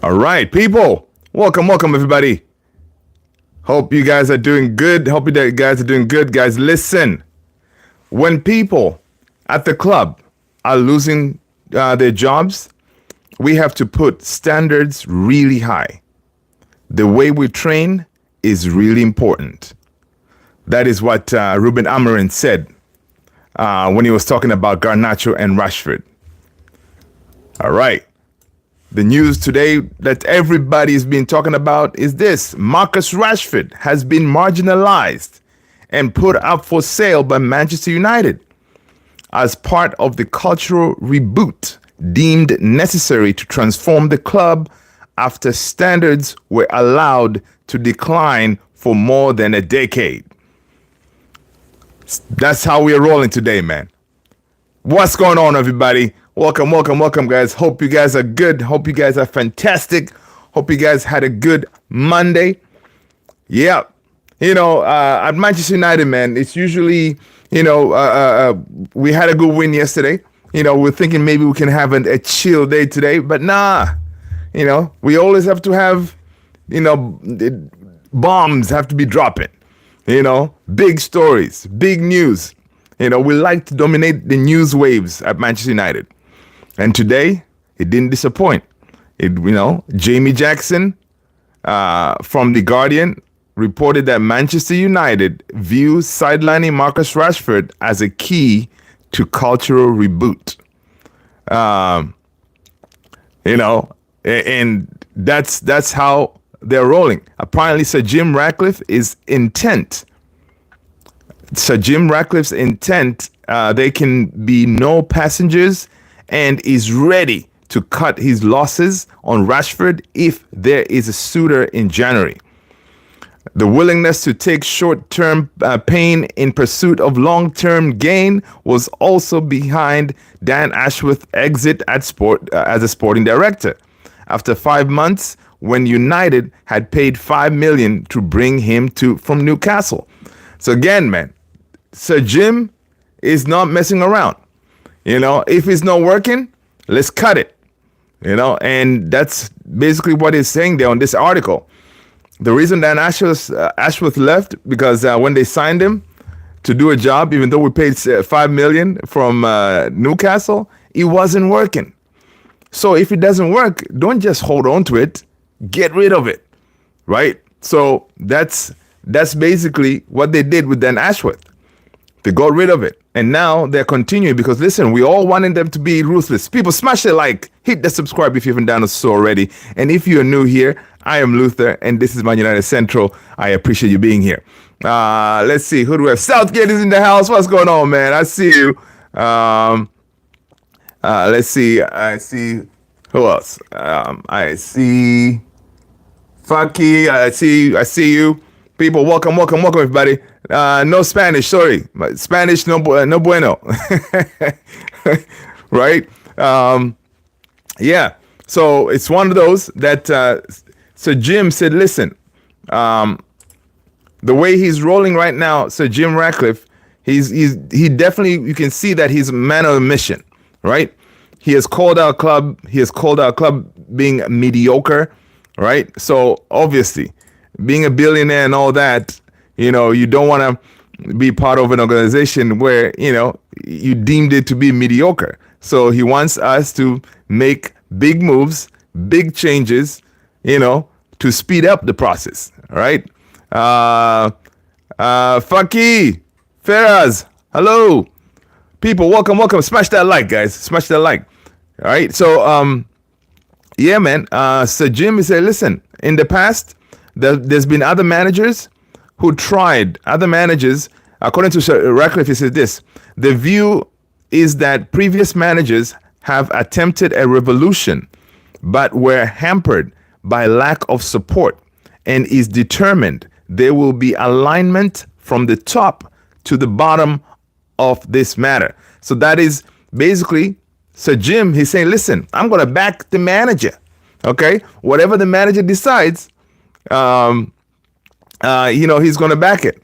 All right, people. Welcome, everybody. Hope you guys are doing good. Hope you guys are doing good. Guys, listen. When people at the club are losing their jobs, we have to put standards really high. The way we train is really important. That is what Ruben Amorim said when he was talking about Garnacho and Rashford. All right. The news today that everybody's been talking about is this. Marcus Rashford has been marginalized and put up for sale by Manchester United as part of the cultural reboot deemed necessary to transform the club after standards were allowed to decline for more than a decade. That's how we're rolling today, man. What's going on, everybody? Welcome, guys. Hope you guys are good. Hope you guys are fantastic. Hope you guys had a good Monday. Yeah. At Manchester United, man, it's usually, we had a good win yesterday. We're thinking maybe we can have a chill day today, but nah. We always have to have, bombs have to be dropping. Big stories, big news. We like to dominate the news waves at Manchester United. And today, it didn't disappoint. Jamie Jackson from The Guardian reported that Manchester United views sidelining Marcus Rashford as a key to cultural reboot. And that's how they're rolling. Apparently, Sir Jim Ratcliffe is intent. Sir Jim Ratcliffe's intent, there can be no passengers, and is ready to cut his losses on Rashford if there is a suitor in January. The willingness to take short-term pain in pursuit of long-term gain was also behind Dan Ashworth's exit as a sporting director after 5 months when United had paid $5 million to bring him from Newcastle. So again, man, Sir Jim is not messing around. If it's not working, let's cut it. And that's basically what he's saying there on this article. The reason Dan Ashworth left, because when they signed him to do a job, even though we paid $5 million from Newcastle, it wasn't working. So if it doesn't work, don't just hold on to it. Get rid of it, right? So that's basically what they did with Dan Ashworth. They got rid of it. And now they're continuing because, listen, we all wanted them to be ruthless. People, smash the like, hit the subscribe if you haven't done so already. And if you're new here, I am Luther, and this is Man United Central. I appreciate you being here. Let's see. Who do we have? Southgate is in the house. What's going on, man? I see you. Let's see. I see. Who else? I see. Fucky. I see you. People, welcome, everybody. No Spanish, sorry. Spanish, no bueno. Right? Yeah. So it's one of those that Sir Jim said, listen, the way he's rolling right now, Sir Jim Ratcliffe, he definitely, you can see that he's a man of a mission, right? He has called our club being mediocre, right? So obviously, being a billionaire and all that, you don't want to be part of an organization where, you deemed it to be mediocre. So he wants us to make big moves, big changes, to speed up the process. All right. Faki, Ferraz, hello. People, welcome. Smash that like, guys. Smash that like. All right. So, yeah, man. Sir Jim said, listen, in the past, there's been other managers who tried. Other managers, according to Sir Ratcliffe, he says this: the view is that previous managers have attempted a revolution, but were hampered by lack of support, and is determined there will be alignment from the top to the bottom of this matter. So that is basically Sir Jim. He's saying, listen, I'm going to back the manager. Okay, whatever the manager decides, he's going to back it,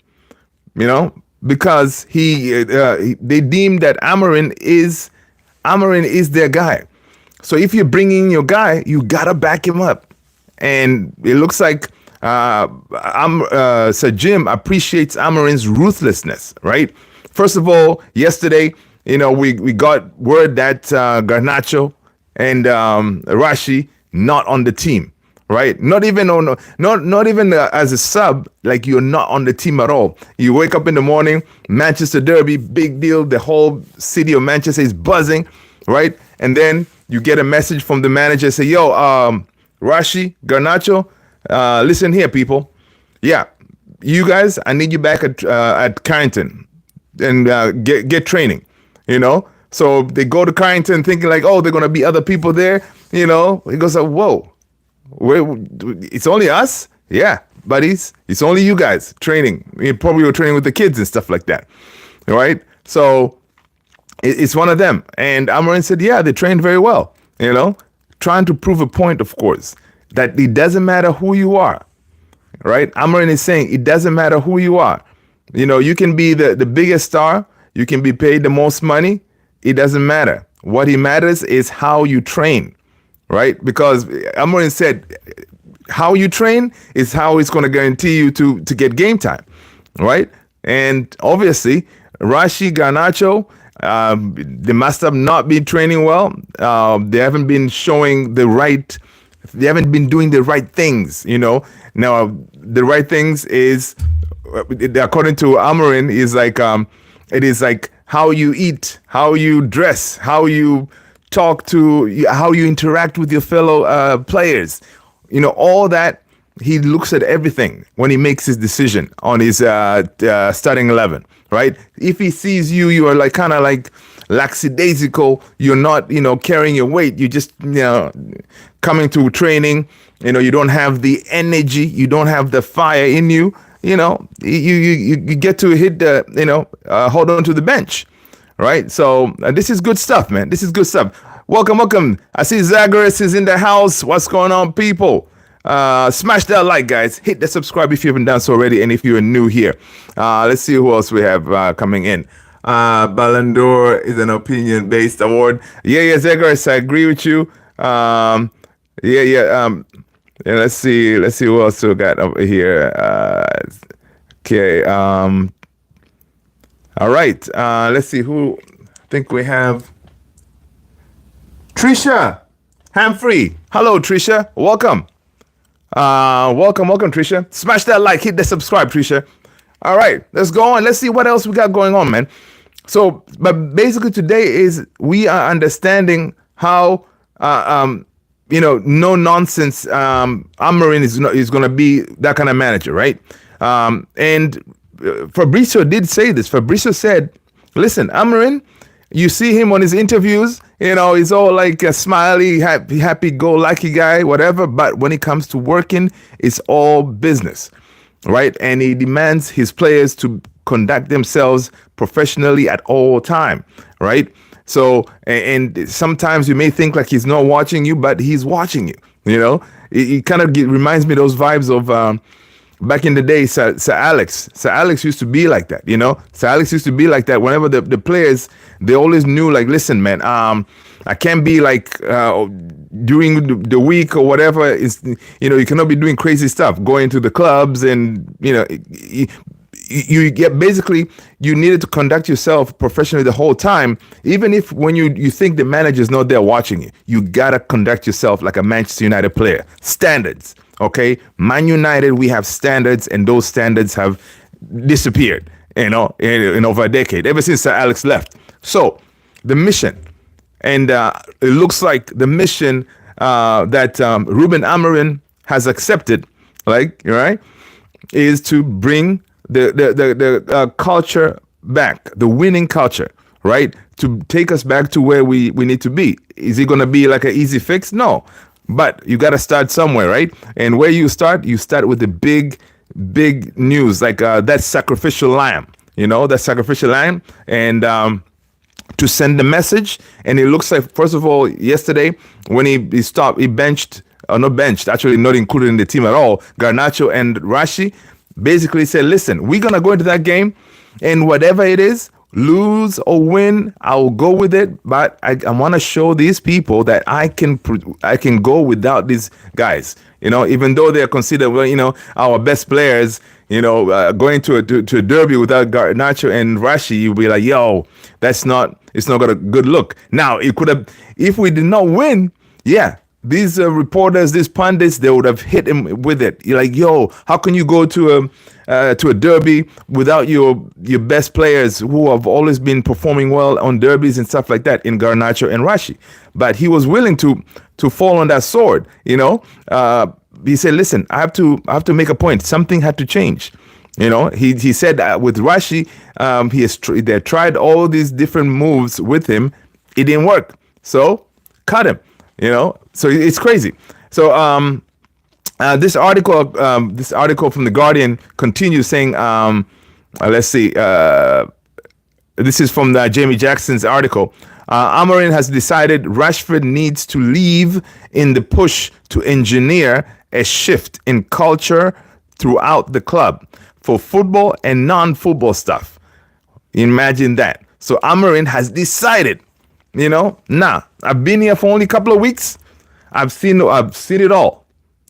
because they deem that Amorim is their guy. So if you're bringing your guy, you got to back him up. And it looks like Sir Jim appreciates Amorim's ruthlessness, right? First of all, yesterday, we got word that Garnacho and Rashi not on the team, right? Not even as a sub, like you're not on the team at all. You wake up in the morning, Manchester Derby, big deal. The whole city of Manchester is buzzing, right? And then you get a message from the manager, say, yo, Rashi, Garnacho, listen here, people. Yeah, you guys, I need you back at Carrington and get training, So they go to Carrington thinking like, oh, they're going to be other people there, He goes, whoa, it's only us? Yeah, buddies, it's only you guys training. You probably were training with the kids and stuff like that, right? So it's one of them. And Amorim said, yeah, they trained very well, trying to prove a point, of course, that it doesn't matter who you are, right? Amorim is saying it doesn't matter who you are. You can be the biggest star. You can be paid the most money. It doesn't matter. What matters is how you train, right? Because Amorim said how you train is how it's going to guarantee you to get game time, right? And obviously, Rashi, Garnacho, they must have not been training well. They haven't been showing they haven't been doing the right things, Now, the right things is, according to Amorim, is like, it is like how you eat, how you dress, how you talk how you interact with your fellow players. All that. He looks at everything when he makes his decision on his starting 11, right? If he sees you are like kind of like lackadaisical, you're not, carrying your weight. You just, coming to training, you don't have the energy, you don't have the fire in you, you get to hit the, hold on to the bench, right? So this is good stuff, man. This is good stuff. Welcome. I see Zagreus is in the house. What's going on, people? Smash that like, guys. Hit the subscribe if you haven't done so already, and if you're new here. Let's see who else we have coming in. Ballon d'Or is an opinion-based award. Yeah, Zagreus, I agree with you. Let's see who else we got over here. Okay. All right. Let's see who. I think we have Trisha Humphrey. Hello, Trisha. Welcome, Trisha. Smash that like, hit the subscribe, Trisha. All right, let's go on. Let's see what else we got going on, man. So, but basically today is we are understanding how, no nonsense. Amorim is going to be that kind of manager, right? And Fabrizio did say this. Fabrizio said, "Listen, Amorim, you see him on his interviews. He's all like a smiley, happy-go-lucky guy, whatever. But when it comes to working, it's all business, right? And he demands his players to conduct themselves professionally at all time, right? So, and sometimes you may think like he's not watching you, but he's watching you. It kind of reminds me of those vibes of back in the day, Sir Alex. Sir Alex used to be like that, Sir Alex used to be like that. Whenever the players, they always knew, like, listen, man, I can't be like during the week or whatever. Is you cannot be doing crazy stuff, going to the clubs, and you get basically you needed to conduct yourself professionally the whole time. Even if when you think the manager's not there watching you gotta conduct yourself like a Manchester United player. Standards. Okay, Man United, we have standards, and those standards have disappeared, in over a decade, ever since Sir Alex left. So the mission, and it looks like the mission that Ruben Amorim has accepted, right, is to bring the culture back, the winning culture, right, to take us back to where we need to be. Is it going to be like an easy fix? No. But you got to start somewhere, right? And where you start with the big news, like that sacrificial lamb, that sacrificial lamb, and to send the message. And it looks like, first of all, yesterday when he benched, or not benched, actually not included in the team at all, Garnacho and Rashi, basically said, listen, we're going to go into that game, and whatever it is, lose or win, I will go with it. But I want to show these people that I can go without these guys. Even though they're considered, our best players. Going to a derby without Garnacho and Rashi, you'll be like, yo, it's not got a good look. Now, it could have, if we did not win, yeah, these reporters, these pundits, they would have hit him with it. You're like, yo, how can you go to a derby without your best players who have always been performing well on derbies and stuff like that in Garnacho and Rashi? But he was willing to fall on that sword, he said, listen, I have to make a point. Something had to change. He said with Rashi, they tried all these different moves with him. It didn't work. So cut him, so it's crazy. So this article from The Guardian continues saying, let's see, this is from Jamie Jackson's article. Amorim has decided Rashford needs to leave in the push to engineer a shift in culture throughout the club for football and non-football stuff. Imagine that. So Amorim has decided, I've been here for only a couple of weeks. I've seen it all.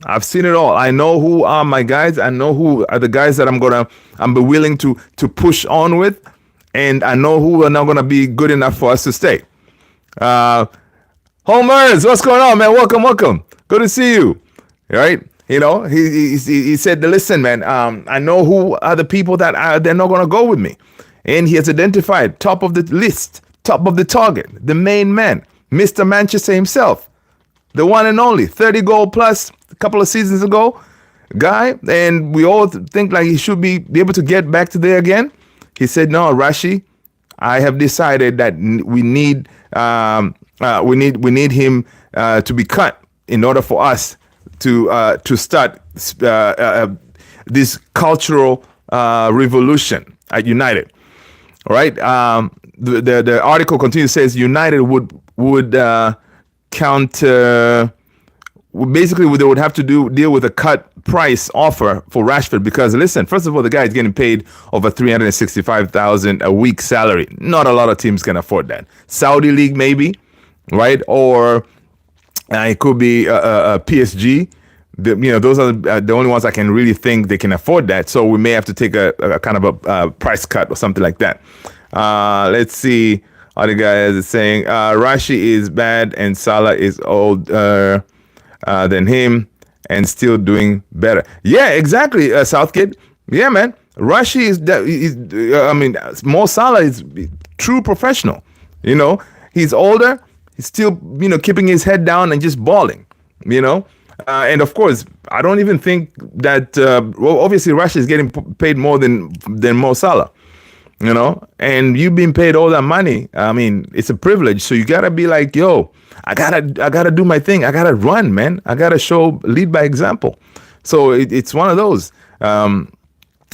I know who are my guys. I know who are the guys that I'm willing to push on with, and I know who are not gonna be good enough for us to stay. Homers, what's going on, man? Welcome. Good to see you. Right? He said, listen, man, I know who are the people that they're not going to go with me. And he has identified top of the list, top of the target, the main man, Mr. Manchester himself, the one and only 30 goal plus a couple of seasons ago guy. And we all think like he should be able to get back to there again. He said, no, Rashi, I have decided that we need him to be cut in order for us to start this cultural revolution at United. All right. The article continues, says United would counter. Basically, they would have to deal with a cut price offer for Rashford because, listen, first of all, the guy is getting paid over $365,000 a week salary. Not a lot of teams can afford that. Saudi League maybe, right? Or it could be a PSG. Those are the only ones I can really think they can afford that. So we may have to take a kind of a price cut or something like that. Let's see. Other guys are saying Rashi is bad and Salah is older than him and still doing better. Yeah, exactly, Southgate. Yeah, man. Rashi Mo Salah is true professional. He's older. He's still, keeping his head down and just balling, and of course, I don't even think that, obviously Rashi is getting paid more than Mo Salah, and you've been paid all that money. I mean, it's a privilege. So you gotta be like, yo, I gotta do my thing. I gotta run, man. I gotta lead by example. So it's one of those.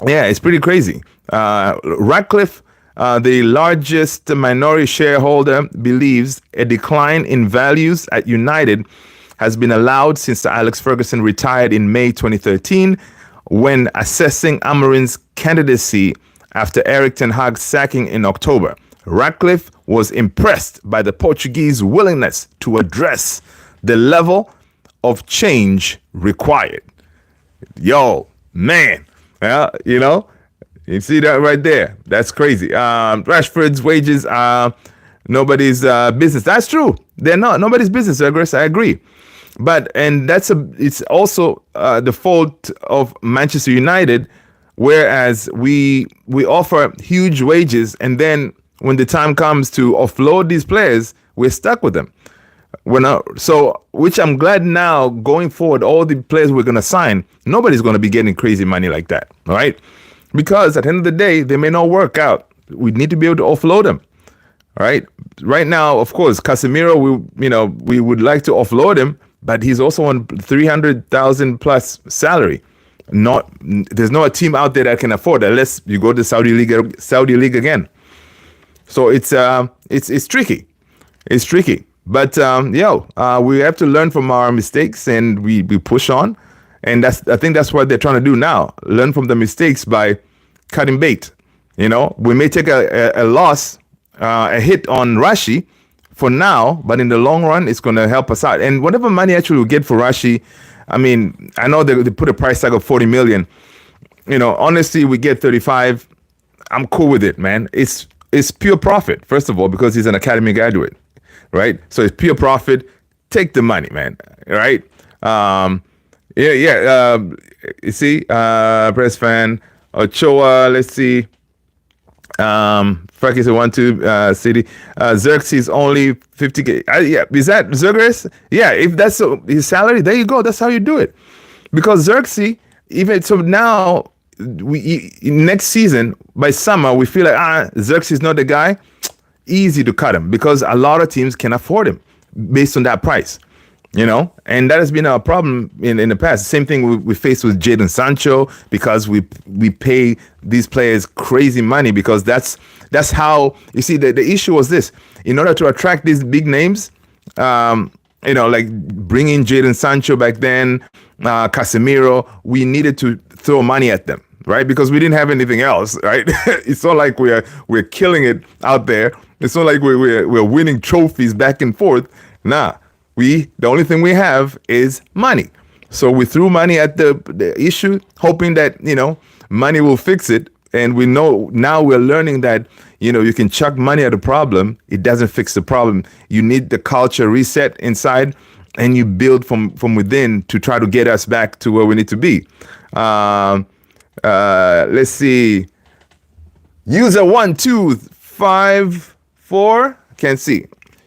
It's pretty crazy. Ratcliffe, the largest minority shareholder, believes a decline in values at United has been allowed since Alex Ferguson retired in May 2013 when assessing Amorim's candidacy after Erik ten Hag's sacking in October. Ratcliffe was impressed by the Portuguese willingness to address the level of change required. Yo, man, you see that right there? That's crazy. Rashford's wages are nobody's business. That's true. They're not nobody's business, I agree. It's also the fault of Manchester United, whereas we offer huge wages, and then when the time comes to offload these players, we're stuck with them. Which I'm glad now going forward, all the players we're going to sign, nobody's going to be getting crazy money like that, all right? Because at the end of the day, they may not work out. We need to be able to offload them, all right? Right now, of course, Casemiro, we would like to offload him, but he's also on 300,000 plus salary. There's no team out there that can afford that unless you go to Saudi League again. So it's tricky. It's tricky. But we have to learn from our mistakes and we push on. And I think that's what they're trying to do now. Learn from the mistakes by cutting bait. You know, we may take a loss, a hit on Rashi for now, but in the long run, it's going to help us out. And whatever money actually we get for Rashi, I mean, I know they put a price tag of 40 million. You know, honestly, we get 35. I'm cool with it, man. It's pure profit, first of all, because he's an academy graduate, right? So it's pure profit. Take the money, man. Right? You see, press fan Ochoa. Let's see. Frank is a 1-2 city. Xerxes only 50K. Yeah, is that Xerxes? Yeah, if that's his salary, there you go. That's how you do it. Because Xerxes, even so now, next season by summer we feel like Xerxes is not the guy. Easy to cut him because a lot of teams can afford him based on that price. You know, and that has been our problem in the past. Same thing we faced with Jadon Sancho because we pay these players crazy money because that's how you see the issue was this. In order to attract these big names, you know, like bringing Jadon Sancho back then, Casemiro, we needed to throw money at them, right? Because we didn't have anything else, right? It's not like we're killing it out there. It's not like we're winning trophies back and forth. Nah. The only thing we have is money. So we threw money at the issue, hoping that, you know, money will fix it. And we know now we're learning that, you know, you can chuck money at a problem. It doesn't fix the problem. You need the culture reset inside and you build from within to try to get us back to where we need to be. Let's see. User 1254. Can't see.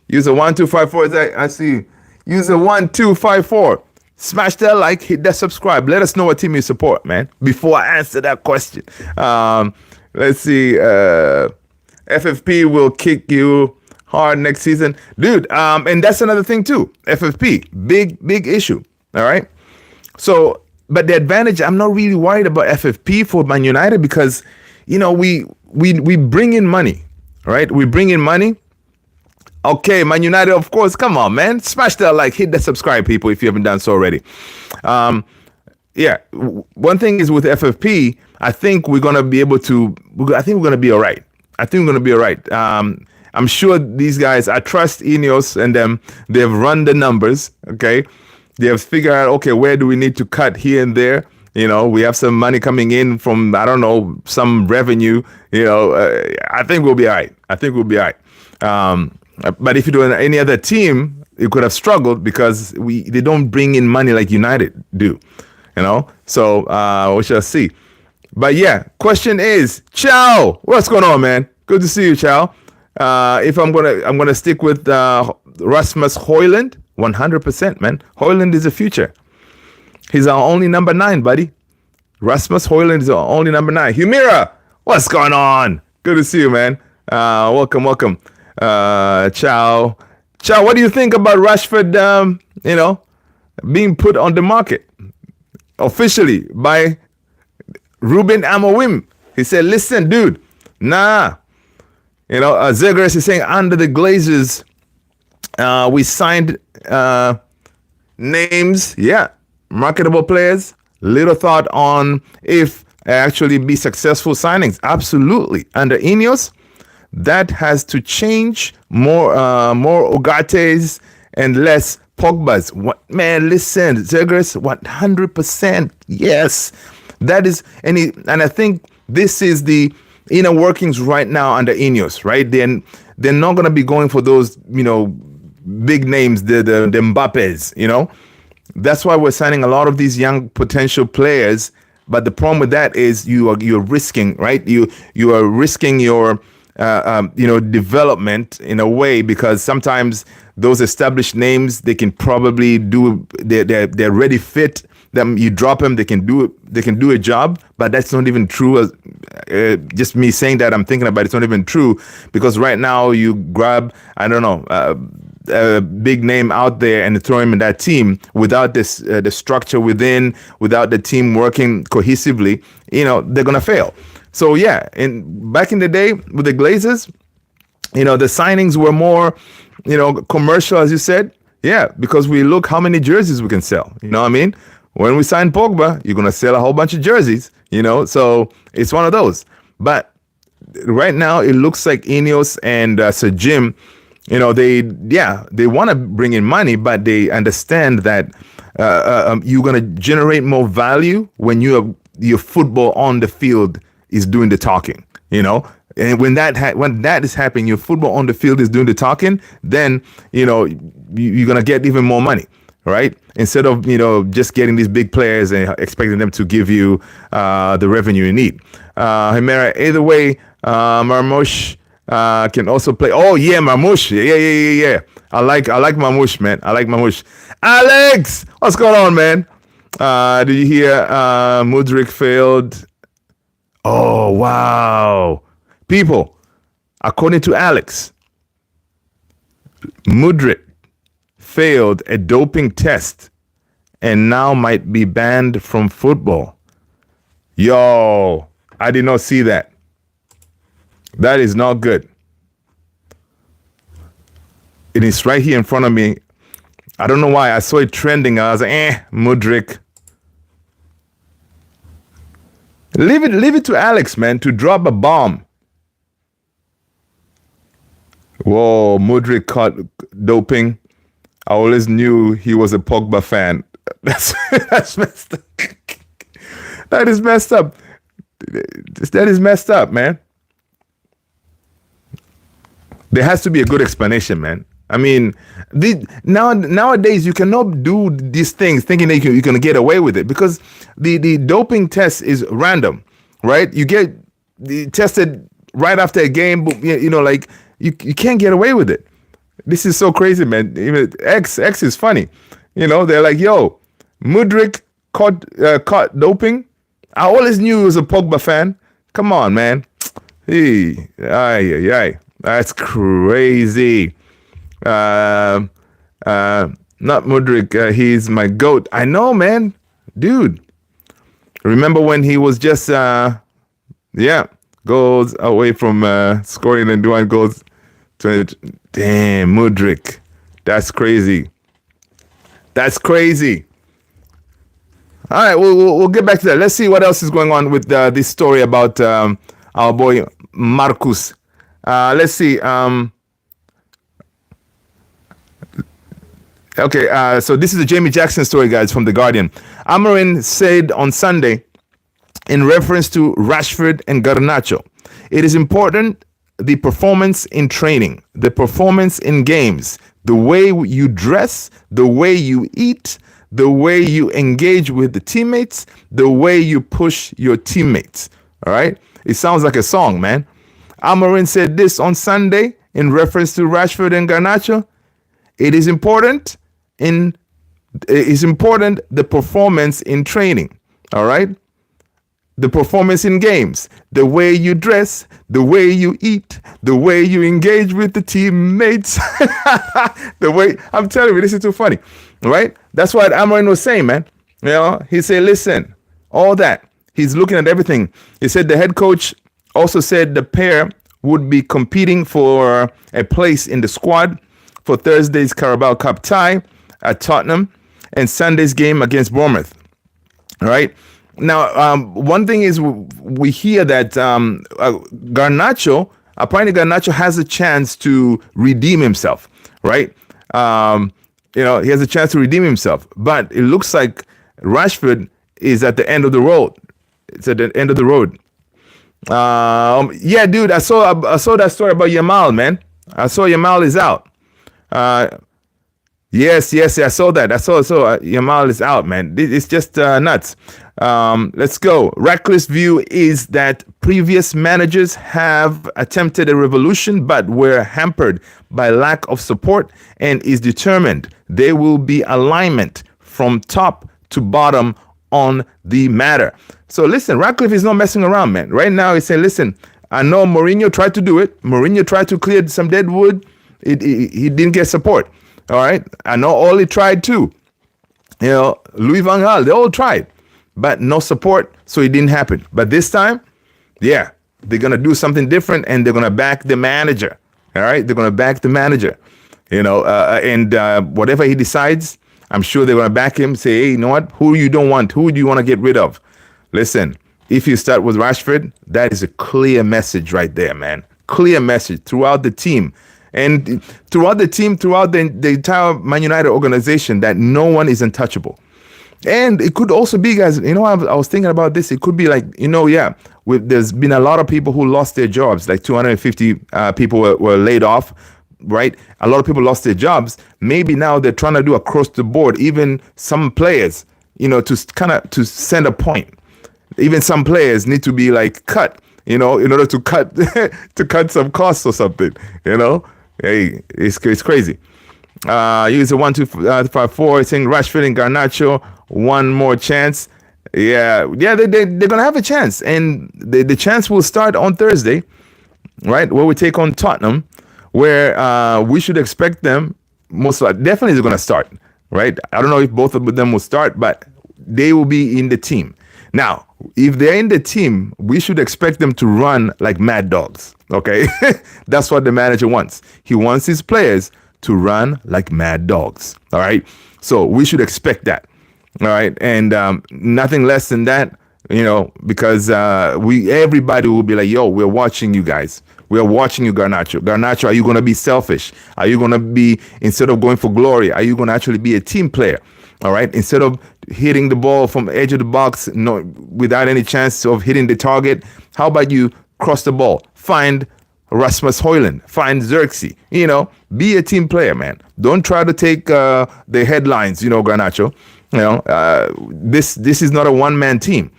User 1254 is that I see. User 1254. Smash that like, hit that subscribe. Let us know what team you support, man, before I answer that question. Let's see. FFP will kick you hard next season. Dude, and that's another thing too. FFP, big issue. All right. So, but the advantage, I'm not really worried about FFP for Man United because, you know, we bring in money, right? We bring in money. Okay, Man United, of course. Come on, man. Smash that like, hit that subscribe, people, if you haven't done so already. Yeah, one thing is with FFP, I think we're going to be able to, I think we're going to be all right. I'm sure these guys, I trust Ineos and them, they've run the numbers, okay? They have figured out, okay, where do we need to cut here and there? You know, we have some money coming in from, I don't know, some revenue, you know, I think we'll be all right. But if you do any other team, you could have struggled because they don't bring in money like United do, you know. So we shall see. But yeah, question is, Chow, what's going on, man? Good to see you, Chow. If I'm gonna stick with Rasmus Højlund, 100%, man. Højlund is the future. He's our only number 9, buddy. Rasmus Højlund is our only number 9. Humira, what's going on? Good to see you, man. Welcome. Chow, what do you think about Rashford, you know, being put on the market officially by Ruben Amorim? He said, listen, dude, nah. You know, Zegers is saying under the Glazers, we signed names, yeah, marketable players. Little thought on if actually be successful signings. Absolutely. Under Ineos, that has to change. More Ogates and less Pogbas. What, man, listen, Zegers, 100%. Yes. That is, and I think this is the inner workings right now under Ineos, right? They're not going to be going for those, you know, big names, the Mbappes, you know? That's why we're signing a lot of these young potential players. But the problem with that is you're risking, right? You are risking your development in a way, because sometimes those established names, they can probably do, they're ready fit. Them, you drop them, they can do a job, but that's not even true. Just me saying that, I'm thinking about it, it's not even true, because right now you grab, I don't know, a big name out there and throw him in that team without this the structure within, without the team working cohesively, you know, they're gonna fail. So yeah, back in the day with the Glazers, you know, the signings were more, you know, commercial, as you said. Yeah, because we look how many jerseys we can sell. You know what I mean? When we sign Pogba, you're gonna sell a whole bunch of jerseys. You know, so it's one of those. But right now it looks like Ineos and Sir Jim, they want to bring in money, but they understand that you're going to generate more value when your football on the field is doing the talking, And when that is happening, your football on the field is doing the talking, then, you're going to get even more money, right? Instead of, just getting these big players and expecting them to give you the revenue you need. Himera, either way, Marmoush can also play. Oh, yeah, Marmoush. Yeah. I like Marmoush, man. I like Marmoush. Alex, what's going on, man? Did you hear Mudryk failed? Oh, wow. People, according to Alex, Mudryk failed a doping test and now might be banned from football. Yo, I did not see that. That is not good. It is right here in front of me. I don't know why. I saw it trending. I was like, Mudryk. Leave it to Alex, man, to drop a bomb. Whoa, Mudryk caught doping. I always knew he was a Pogba fan. That's messed up. That is messed up. That is messed up, man. There has to be a good explanation, man. I mean, nowadays you cannot do these things thinking that you're going to get away with it, because the doping test is random, right? You get tested right after a game, but like you can't get away with it. This is so crazy, man. Even X is funny. They're like, yo, Mudryk caught doping. I always knew he was a Pogba fan. Come on, man. Hey, aye. That's crazy. Not Mudryk. He's my GOAT. I know, man. Dude. Remember when he was just, goals away from scoring and doing goals. Damn, Mudryk. That's crazy. That's crazy. All right, we'll get back to that. Let's see what else is going on with this story about our boy Marcus. Let's see. Okay, so this is the Jamie Jackson story, guys, from The Guardian. Amorim said on Sunday, in reference to Rashford and Garnacho, it is important the performance in training, the performance in games, the way you dress, the way you eat, the way you engage with the teammates, the way you push your teammates. All right? It sounds like a song, man. Amorim said this on Sunday in reference to Rashford and Garnacho. It is important the performance in training. All right? The performance in games, the way you dress, the way you eat, the way you engage with the teammates. I'm telling you, this is too funny, right? That's what Amorim was saying, man. He said, listen, all that. He's looking at everything. He said the head coach also said the pair would be competing for a place in the squad for Thursday's Carabao Cup tie at Tottenham and Sunday's game against Bournemouth. All right. Now, one thing is we hear that Garnacho has a chance to redeem himself, right? He has a chance to redeem himself, but it looks like Rashford is at the end of the road. It's at the end of the road. Yeah, dude, I saw that story about Yamal, man. I saw Yamal is out. Yes, I saw that. I saw Yamal is out, man. It's just nuts. Let's go. Ratcliffe's view is that previous managers have attempted a revolution but were hampered by lack of support, and is determined there will be alignment from top to bottom on the matter. So listen, Ratcliffe is not messing around, man. Right now he's saying, listen, I know Mourinho tried to do it. Mourinho tried to clear some dead wood. He didn't get support. All right. I know Oli tried too. Louis van Gaal, they all tried, but no support. So it didn't happen. But this time, yeah, they're going to do something different, and they're going to back the manager. All right. They're going to back the manager, and whatever he decides, I'm sure they're going to back him, say, hey, you know what? Who you don't want? Who do you want to get rid of? Listen, if you start with Rashford, that is a clear message right there, man. Clear message throughout the team. And throughout the entire Man United organization, that no one is untouchable. And it could also be, guys, I was thinking about this. It could be like, there's been a lot of people who lost their jobs, like 250 people were laid off, right? A lot of people lost their jobs. Maybe now they're trying to do across the board, even some players, to send a point. Even some players need to be like cut, in order to cut to cut some costs or something, Hey, it's crazy. User 1254 saying Rashford and Garnacho, one more chance. They're gonna have a chance, and the chance will start on Thursday, right? Where we take on Tottenham, where we should expect them definitely they're gonna start, right? I don't know if both of them will start, but they will be in the team. Now, if they're in the team, we should expect them to run like mad dogs. Okay, that's what the manager wants. He wants his players to run like mad dogs. All right, so we should expect that. All right, and nothing less than that, because everybody will be like, "Yo, we're watching you guys. We're watching you, Garnacho. Garnacho, are you going to be selfish? Are you going to be, instead of going for glory, are you going to actually be a team player? All right, instead of hitting the ball from the edge of the box, without any chance of hitting the target, how about you cross the ball? Find Rasmus Højlund, find Xerxes, be a team player, man. Don't try to take the headlines, Garnacho. This is not a one-man team.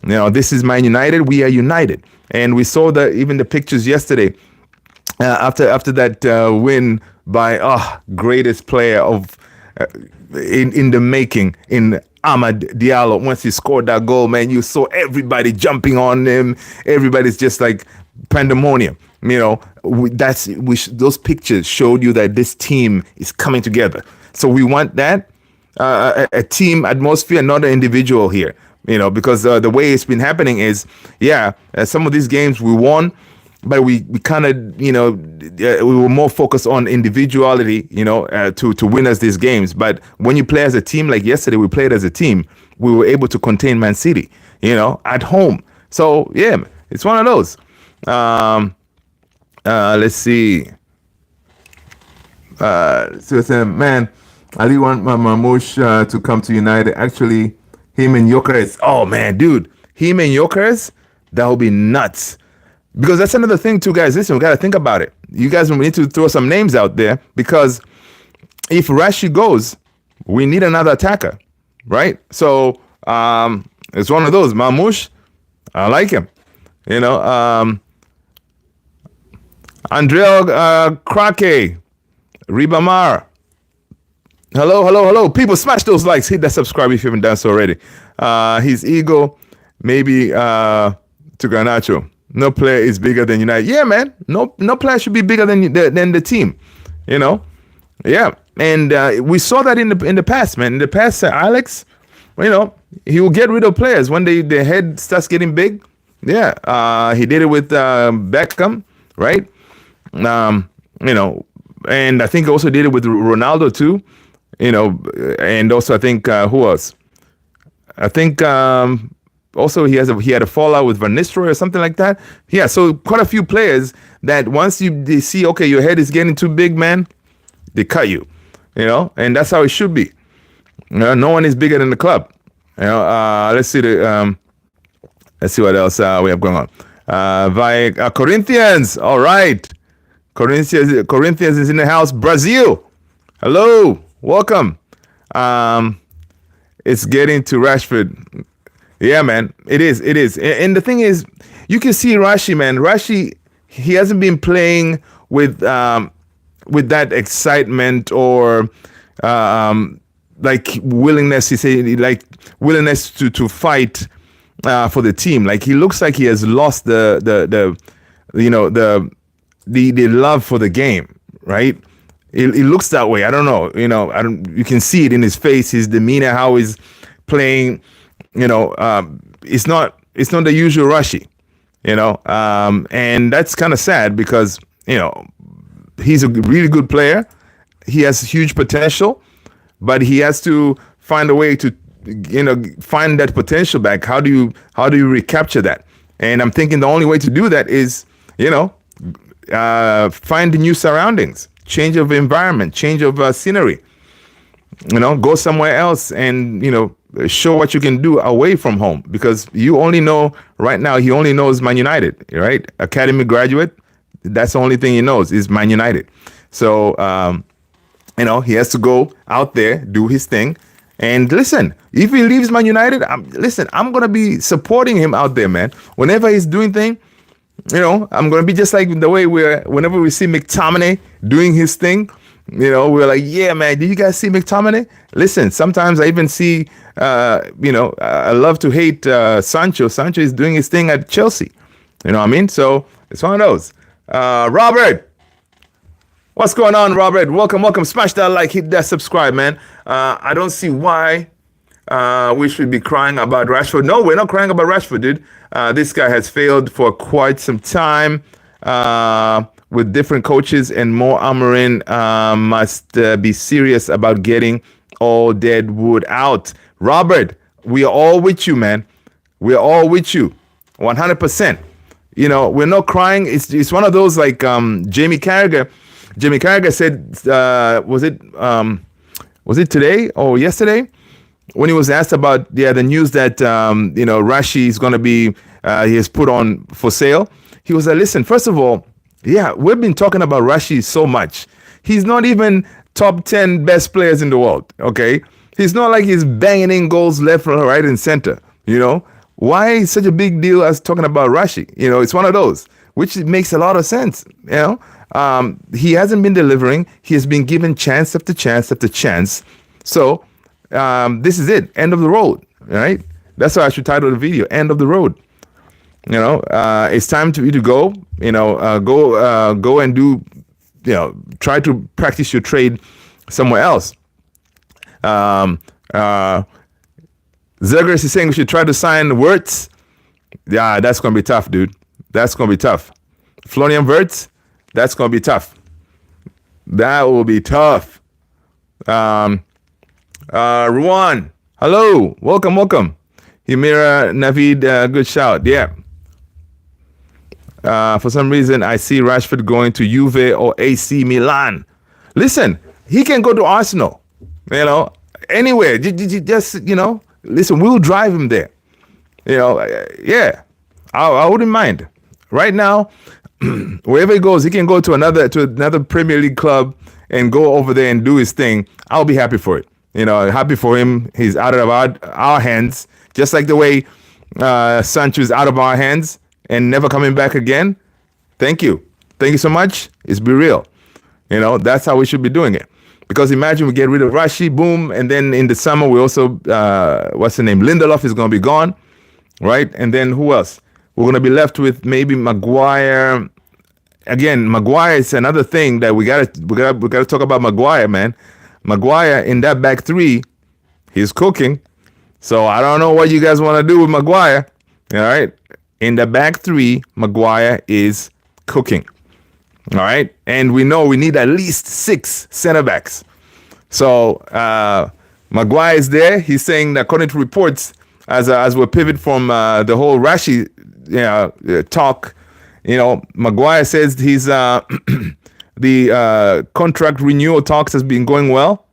This is Man United. We are united. And we saw even the pictures yesterday after that win by greatest player of in the making in Amad Diallo. Once he scored that goal, man, you saw everybody jumping on him. Everybody's just like pandemonium. Those pictures showed you that this team is coming together. So we want that a team atmosphere, not an individual here. Because the way it's been happening is, some of these games we won, but we kind of, we were more focused on individuality, to win us these games. But when you play as a team, like yesterday, we played as a team, we were able to contain Man City, at home. So, it's one of those. Let's see. Man, I really want Marmoush to come to United. Actually, him and Gyökeres. Oh, man, dude. Him and Gyökeres, that would be nuts. Because that's another thing, too, guys. Listen, we got to think about it. You guys need to throw some names out there, because if Rashi goes, we need another attacker, right? So it's one of those. Marmoush, I like him. Andrea Krake, Ribamar. Hello. People, smash those likes. Hit that subscribe if you haven't done so already. His ego, maybe to Garnacho. No player is bigger than United. Yeah, man. No player should be bigger than the team. Yeah. And we saw that in the past, man. In the past, Alex, he will get rid of players when their head starts getting big. Yeah. He did it with Beckham, right? And I think he also did it with Ronaldo too. And also I think who else? I think also he had a fallout with Van Nistelrooy or something like that. Yeah, so quite a few players that once they see, okay, your head is getting too big, man, they cut you. And that's how it should be. No one is bigger than the club. Let's see what else we have going on. Corinthians, all right. Corinthians is in the house. Brazil, hello, welcome. It's getting to Rashford. Yeah, man, it is. And the thing is, you can see Rashi, man. Rashi, he hasn't been playing with that excitement or like willingness. He say like willingness to fight for the team. Like he looks like he has lost the love for the game, right? It looks that way. I don't know. You can see it in his face, his demeanor, how he's playing. It's not the usual Rashi, and that's kind of sad because he's a really good player. He has huge potential, but he has to find a way to find that potential back? How do you recapture that? And I'm thinking the only way to do that is, find new surroundings, change of environment, change of scenery. Go somewhere else and show what you can do away from home, because you only know right now. He only knows Man United, right? Academy graduate. That's the only thing he knows is Man United. So he has to go out there, do his thing. And listen, if he leaves Man United, I'm going to be supporting him out there, man. Whenever he's doing thing, I'm going to be just like the way whenever we see McTominay doing his thing, we're like, yeah, man, did you guys see McTominay? Listen, sometimes I even see, I love to hate Sancho. Sancho is doing his thing at Chelsea. You know what I mean? So it's one of those. Robert. What's going on, Robert? Welcome. Smash that like, hit that subscribe, man. I don't see why we should be crying about Rashford. No, we're not crying about Rashford, dude. This guy has failed for quite some time with different coaches, and more Amorim must be serious about getting all dead wood out. Robert, we are all with you, man. We are all with you, 100%. We're not crying. It's one of those like Jamie Carragher. Jamie Carragher said, was it today or yesterday, when he was asked about the news that Rashi is going to be he is put on for sale. He was like, listen, first of all, we've been talking about Rashi so much. He's not even top 10 best players in the world. Okay, he's not like he's banging in goals left, right, and center. Why is such a big deal as talking about Rashi? It's one of those, which makes a lot of sense. He hasn't been delivering. He has been given chance after chance after chance. So this is it. End of the road. Right? That's how I should title the video. End of the road. It's time for you to go. Go and do. Try to practice your trade somewhere else. Zergers is saying we should try to sign Wirtz. Yeah, that's gonna be tough, dude. That's gonna be tough. Florian Wirtz. That's going to be tough. That will be tough. Ruan, hello. Welcome. Himira Navid, good shout. Yeah. For some reason, I see Rashford going to Juve or AC Milan. Listen, he can go to Arsenal. Anywhere. Just, listen, we'll drive him there. Yeah. I wouldn't mind. Right now, wherever he goes, he can go to another Premier League club and go over there and do his thing. I'll be happy for it. Happy for him. He's out of our hands, just like the way Sancho is out of our hands and never coming back again. Thank you so much. It's be real. That's how we should be doing it. Because imagine we get rid of Rashi, boom, and then in the summer we also what's the name? Lindelof is going to be gone, right? And then who else? We're going to be left with maybe Maguire. Again, Maguire is another thing that we gotta talk about. Maguire, man. Maguire in that back three, he's cooking. So I don't know what you guys want to do with Maguire. All right, in the back three, Maguire is cooking. All right, and we know we need at least 6 center backs. So Maguire is there. He's saying that according to reports, as we pivot from the whole Rashi talk, Maguire says he's the contract renewal talks has been going well.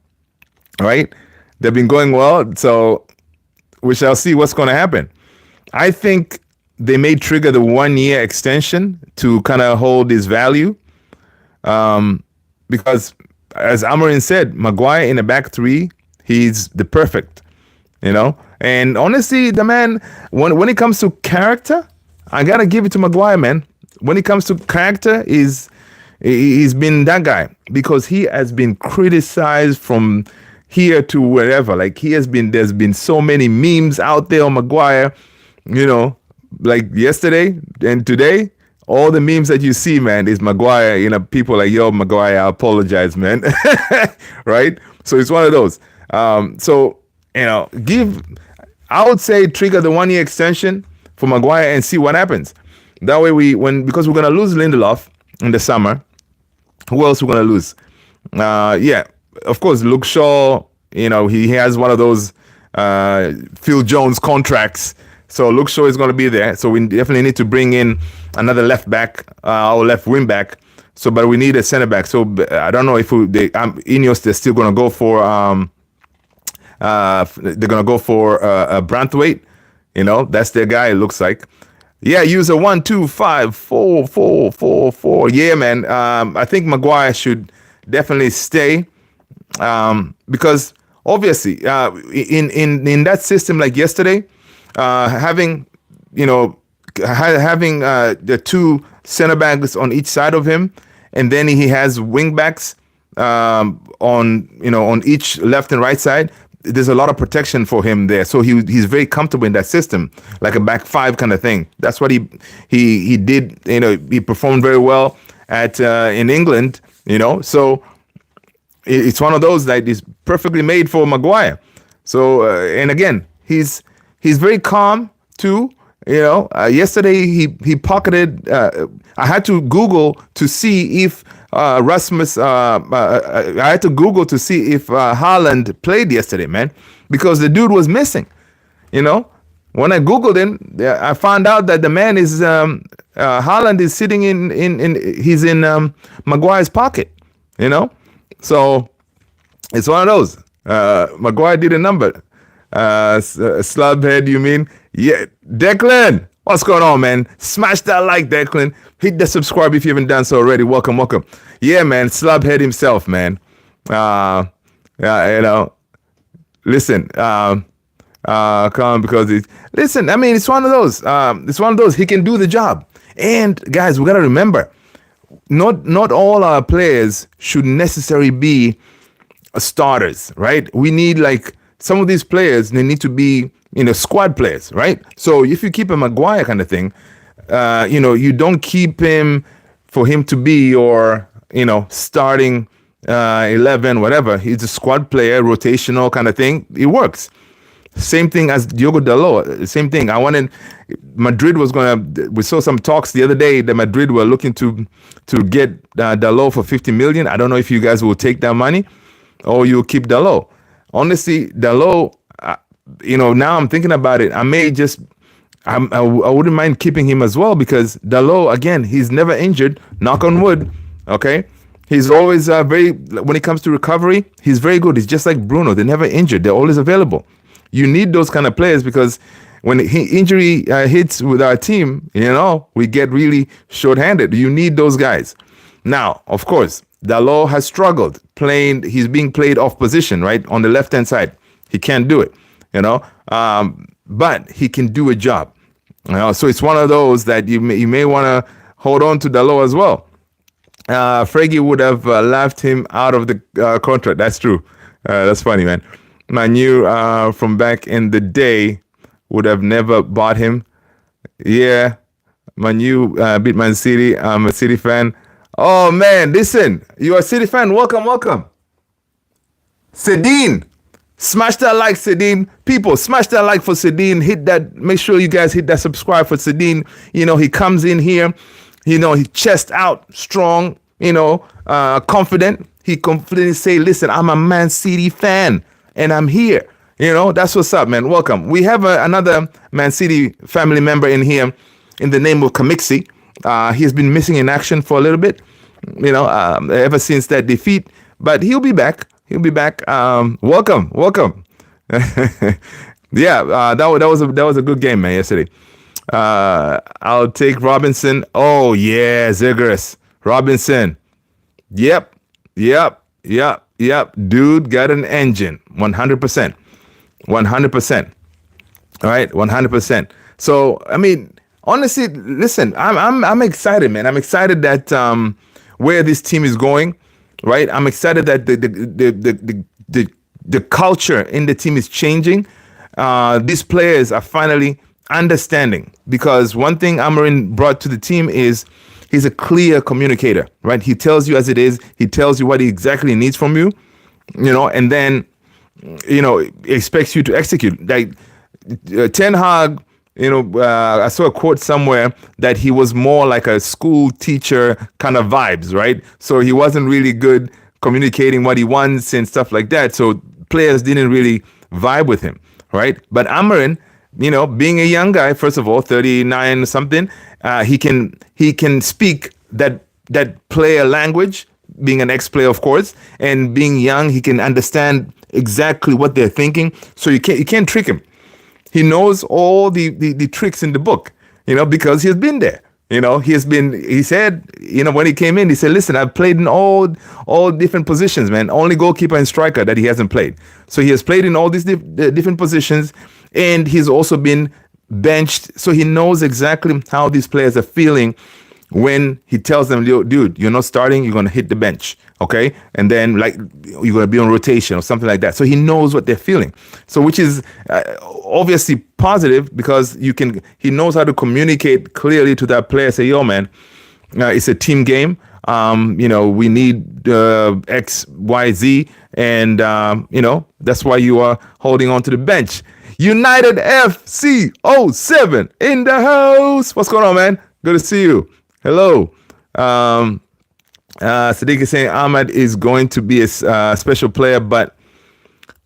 Right, they've been going well. So we shall see what's going to happen. I think they may trigger the 1-year extension to kind of hold his value, because as Amorim said, Maguire in the back three, he's the perfect. And honestly, the man, when it comes to character, I gotta give it to Maguire, man. When it comes to character, he's been that guy, because he has been criticized from here to wherever. Like there's been so many memes out there on Maguire, like yesterday and today. All the memes that you see, man, is Maguire. People like, yo, Maguire, I apologize, man. Right? So it's one of those. I would say trigger the 1-year extension for Maguire and see what happens. That way because we're gonna lose Lindelof in the summer. Who else we're gonna lose? Of course, Luke Shaw. He has one of those Phil Jones contracts. So Luke Shaw is going to be there. So we definitely need to bring in another left back or left wing back. So, but we need a center back. So I don't know if Ineos, they're still going to go for Branthwaite. That's their guy. It looks like. Yeah, user 1, 2, 5, 4, 4, 4, 4. Yeah, man. I think Maguire should definitely stay because obviously in that system like yesterday, having the two center backs on each side of him, and then he has wing backs on each left and right side. There's a lot of protection for him there, so he's very comfortable in that system, like a back five kind of thing. That's what he did. He performed very well in England. So it's one of those that is perfectly made for Maguire. So and again, he's very calm too. Yesterday he pocketed. I had to Google to see if Rasmus. I had to Google to see if Haaland played yesterday, man, because the dude was missing. When I Googled him, I found out that the man is Haaland is sitting he's in Maguire's pocket. So it's one of those. Maguire did a number. Slubhead, you mean? Yeah, Declan, what's going on, man? Smash that like, Declan. Hit the subscribe if you haven't done so already. Welcome. Yeah, man, Slubhead himself, man. Listen, come because listen. I mean, it's one of those. It's one of those. He can do the job. And guys, we gotta remember, not all our players should necessarily be starters, right? We need some of these players. They need to be squad players, right? So if you keep a Maguire kind of thing, you don't keep him for him to be your starting 11, whatever. He's a squad player, rotational kind of thing. It works. Same thing as Diogo Dalot. Same thing. Madrid was we saw some talks the other day that Madrid were looking to get Dalot for 50 million. I don't know if you guys will take that money or you keep Dalot. Honestly, Dalot, now I'm thinking about it. I wouldn't mind keeping him as well because Dalot, again, he's never injured. Knock on wood. Okay. He's always when it comes to recovery, he's very good. He's just like Bruno. They're never injured. They're always available. You need those kind of players because when injury hits with our team, we get really short-handed. You need those guys. Now, of course, Dalot has struggled playing. He's being played off position, right? On the left-hand side. He can't do it, but he can do a job. So it's one of those that you may want to hold on to Dalot as well. Frege would have laughed him out of the contract. That's true. That's funny, man. Manu from back in the day would have never bought him. Yeah, Manu beat Man City. I'm a City fan. Oh, man, listen. You're a City fan. Welcome. Sedin. Smash that like, Sedin. People, smash that like for Sedin. Hit that. Make sure you guys hit that subscribe for Sedin. He comes in here. He chest out, strong, confident. He confidently say, listen, I'm a Man City fan and I'm here. That's what's up, man. Welcome. We have another Man City family member in here in the name of Kamixi. He's been missing in action for a little bit, ever since that defeat, but he'll be back. Welcome. Yeah, that was a good game, man, yesterday. I'll take Robinson. Oh yeah, Zigris. Robinson. Yep. Dude got an engine. 100%. 100%. All right, 100%. So I mean, honestly, listen, I'm excited, man. I'm excited that where this team is going, right? I'm excited that the culture in the team is changing. These players are finally understanding, because one thing Amorim brought to the team is he's a clear communicator, right? He tells you as it is. He tells you what he exactly needs from you, and then, expects you to execute. Like Ten Hag, I saw a quote somewhere that he was more like a school teacher kind of vibes, right? So he wasn't really good communicating what he wants and stuff like that. So players didn't really vibe with him, right? But Amorim, being a young guy, first of all, 39 something, he can speak that player language, being an ex-player, of course, and being young, he can understand exactly what they're thinking. So you can't trick him. He knows all the tricks in the book, because he has been there. He said, when he came in, he said, listen, I've played in all different positions, man. Only goalkeeper and striker that he hasn't played. So he has played in all these different positions, and he's also been benched. So he knows exactly how these players are feeling when he tells them, dude, you're not starting, you're going to hit the bench, okay? And then, like, you're going to be on rotation or something like that. So he knows what they're feeling. So which is obviously positive, because he knows how to communicate clearly to that player, say, yo, man, it's a team game. We need X, Y, Z, and, that's why you are holding on to the bench. United FC 07 in the house. What's going on, man? Good to see you. Hello. Sadiq is saying Ahmad is going to be a special player, but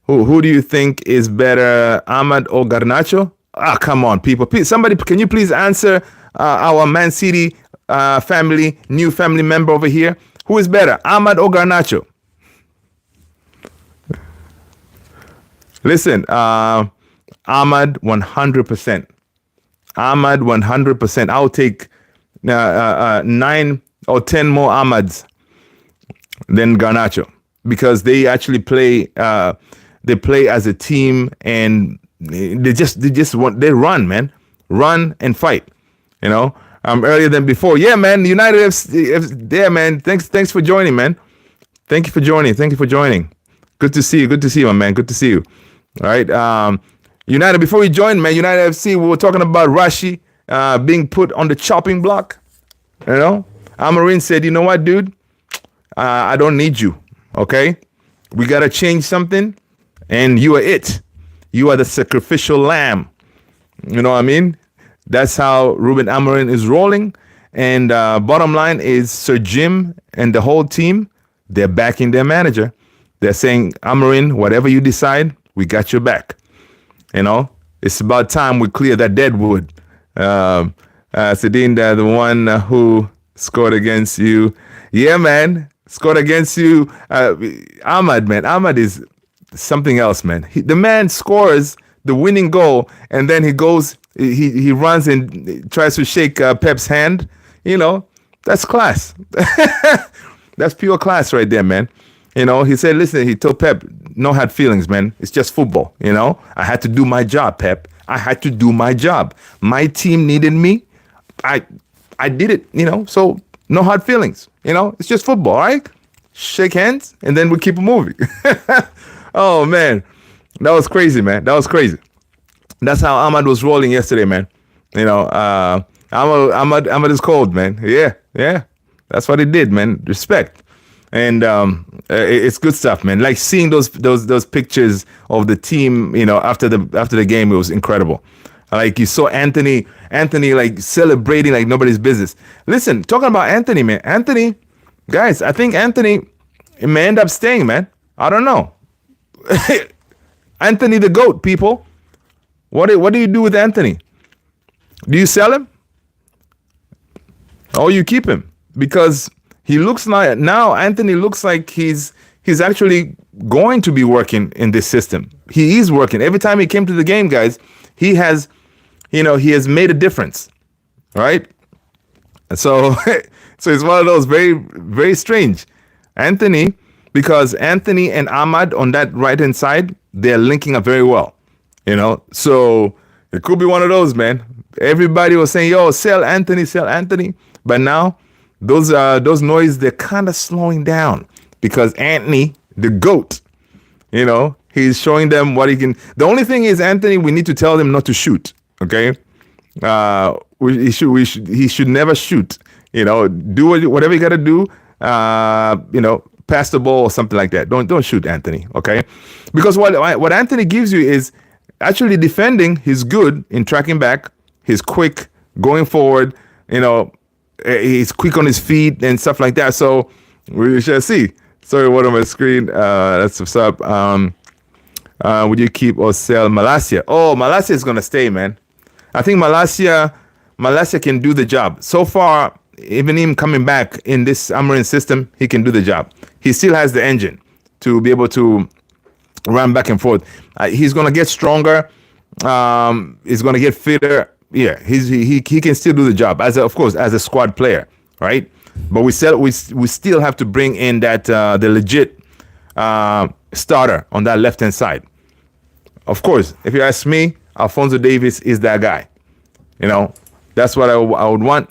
who do you think is better, Ahmad or Garnacho? Come on, people. Please, somebody, can you please answer our Man City new family member over here? Who is better, Ahmad or Garnacho? Listen, Ahmad 100%. Ahmad 100%. I'll take 9 or 10 more Ahmads than Garnacho, because they actually play as a team, and they run, man, run and fight, earlier than before. Yeah, man, United FC, yeah, man, thanks for joining, man. Thank you for joining. Good to see you, my man. Good to see you. All right, United, before we join, man, United FC, we were talking about Rashi being put on the chopping block. Amorim said, you know what, dude? I don't need you, okay? We got to change something, and you are it. You are the sacrificial lamb. You know what I mean? That's how Ruben Amorim is rolling. And bottom line is Sir Jim and the whole team, they're backing their manager. They're saying, Amorim, whatever you decide, we got your back. It's about time we clear that dead wood. Sadine, the one who scored against you. Yeah, man. Scored against you. Ahmad, man. Ahmad is something else, man. The man scores the winning goal, and then he goes, he runs and tries to shake Pep's hand. That's class. That's pure class right there, man. He said, listen, he told Pep, no hard feelings, man. It's just football. I had to do my job, Pep. I had to do my job. My team needed me. I did it, so no hard feelings. It's just football, all right? Shake hands, and then we keep it moving. Oh, man. That was crazy, man. That was crazy. That's how Ahmad was rolling yesterday, man. Ahmad is cold, man. Yeah. That's what he did, man. Respect. And it's good stuff, man. Like seeing those pictures of the team, after the game, it was incredible. Like you saw Anthony like celebrating like nobody's business. Listen, talking about Anthony, man. Anthony, guys, I think Anthony may end up staying, man. I don't know. Anthony the GOAT, people. What do you do with Anthony? Do you sell him? Or you keep him? Because he looks like now Anthony looks like he's actually going to be working in this system. He is working. Every time he came to the game, guys, he has made a difference. Right? So it's one of those very, very strange. Anthony, because Anthony and Ahmad on that right-hand side, they're linking up very well. So it could be one of those, man. Everybody was saying, yo, sell Anthony. But now those noise, they're kind of slowing down because Anthony, the GOAT, he's showing them what he can. The only thing is, Anthony, we need to tell him not to shoot. Okay. He should never shoot, do whatever you got to do. Pass the ball or something like that. Don't shoot Anthony. Okay. Because what Anthony gives you is actually defending. He's good in tracking back. He's quick going forward. He's quick on his feet and stuff like that. So we shall see. Sorry, what on my screen? That's what's up. Would you keep or sell Malacia? Oh, Malacia is gonna stay, man. I think Malacia can do the job. So far, even him coming back in this Amorim system, he can do the job. He still has the engine to be able to run back and forth. He's gonna get stronger. He's gonna get fitter. Yeah, he can still do the job of course as a squad player, right? But we still have to bring in that the legit starter on that left hand side. Of course, if you ask me, Alphonso Davies is that guy. You know, that's what I would want.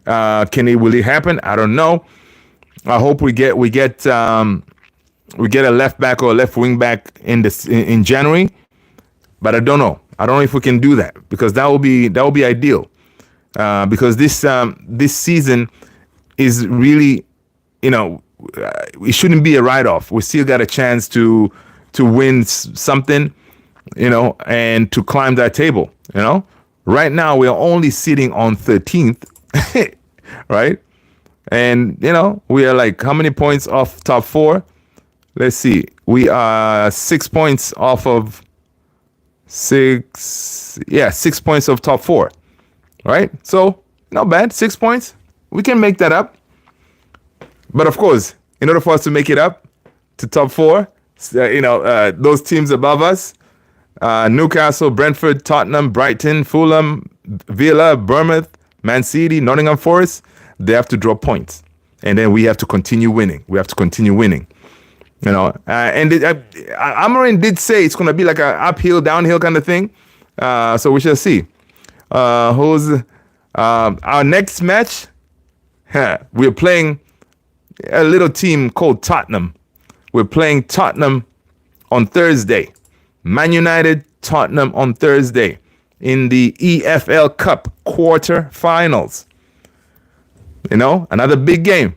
Will it happen? I don't know. I hope we get a left back or a left wing back in January, but I don't know. I don't know if we can do that because that will be ideal. Because this season is really, it shouldn't be a write-off. We still got a chance to win something, and to climb that table. Right now we're only sitting on 13th, right? And we are like how many points off top 4? Let's see. We are 6 points off of 6 points of top 4, right? So not bad. 6 points. We can make that up. But of course, in order for us to make it up to top 4, those teams above us, Newcastle, Brentford, Tottenham, Brighton, Fulham, Villa, Bournemouth, Man City, Nottingham Forest, they have to drop points. And then we have to continue winning. And Amorim did say it's going to be like an uphill, downhill kind of thing. So we shall see. Who's our next match? We're playing a little team called Tottenham. We're playing Tottenham on Thursday. Man United, Tottenham on Thursday in the EFL Cup quarter-finals. Another big game.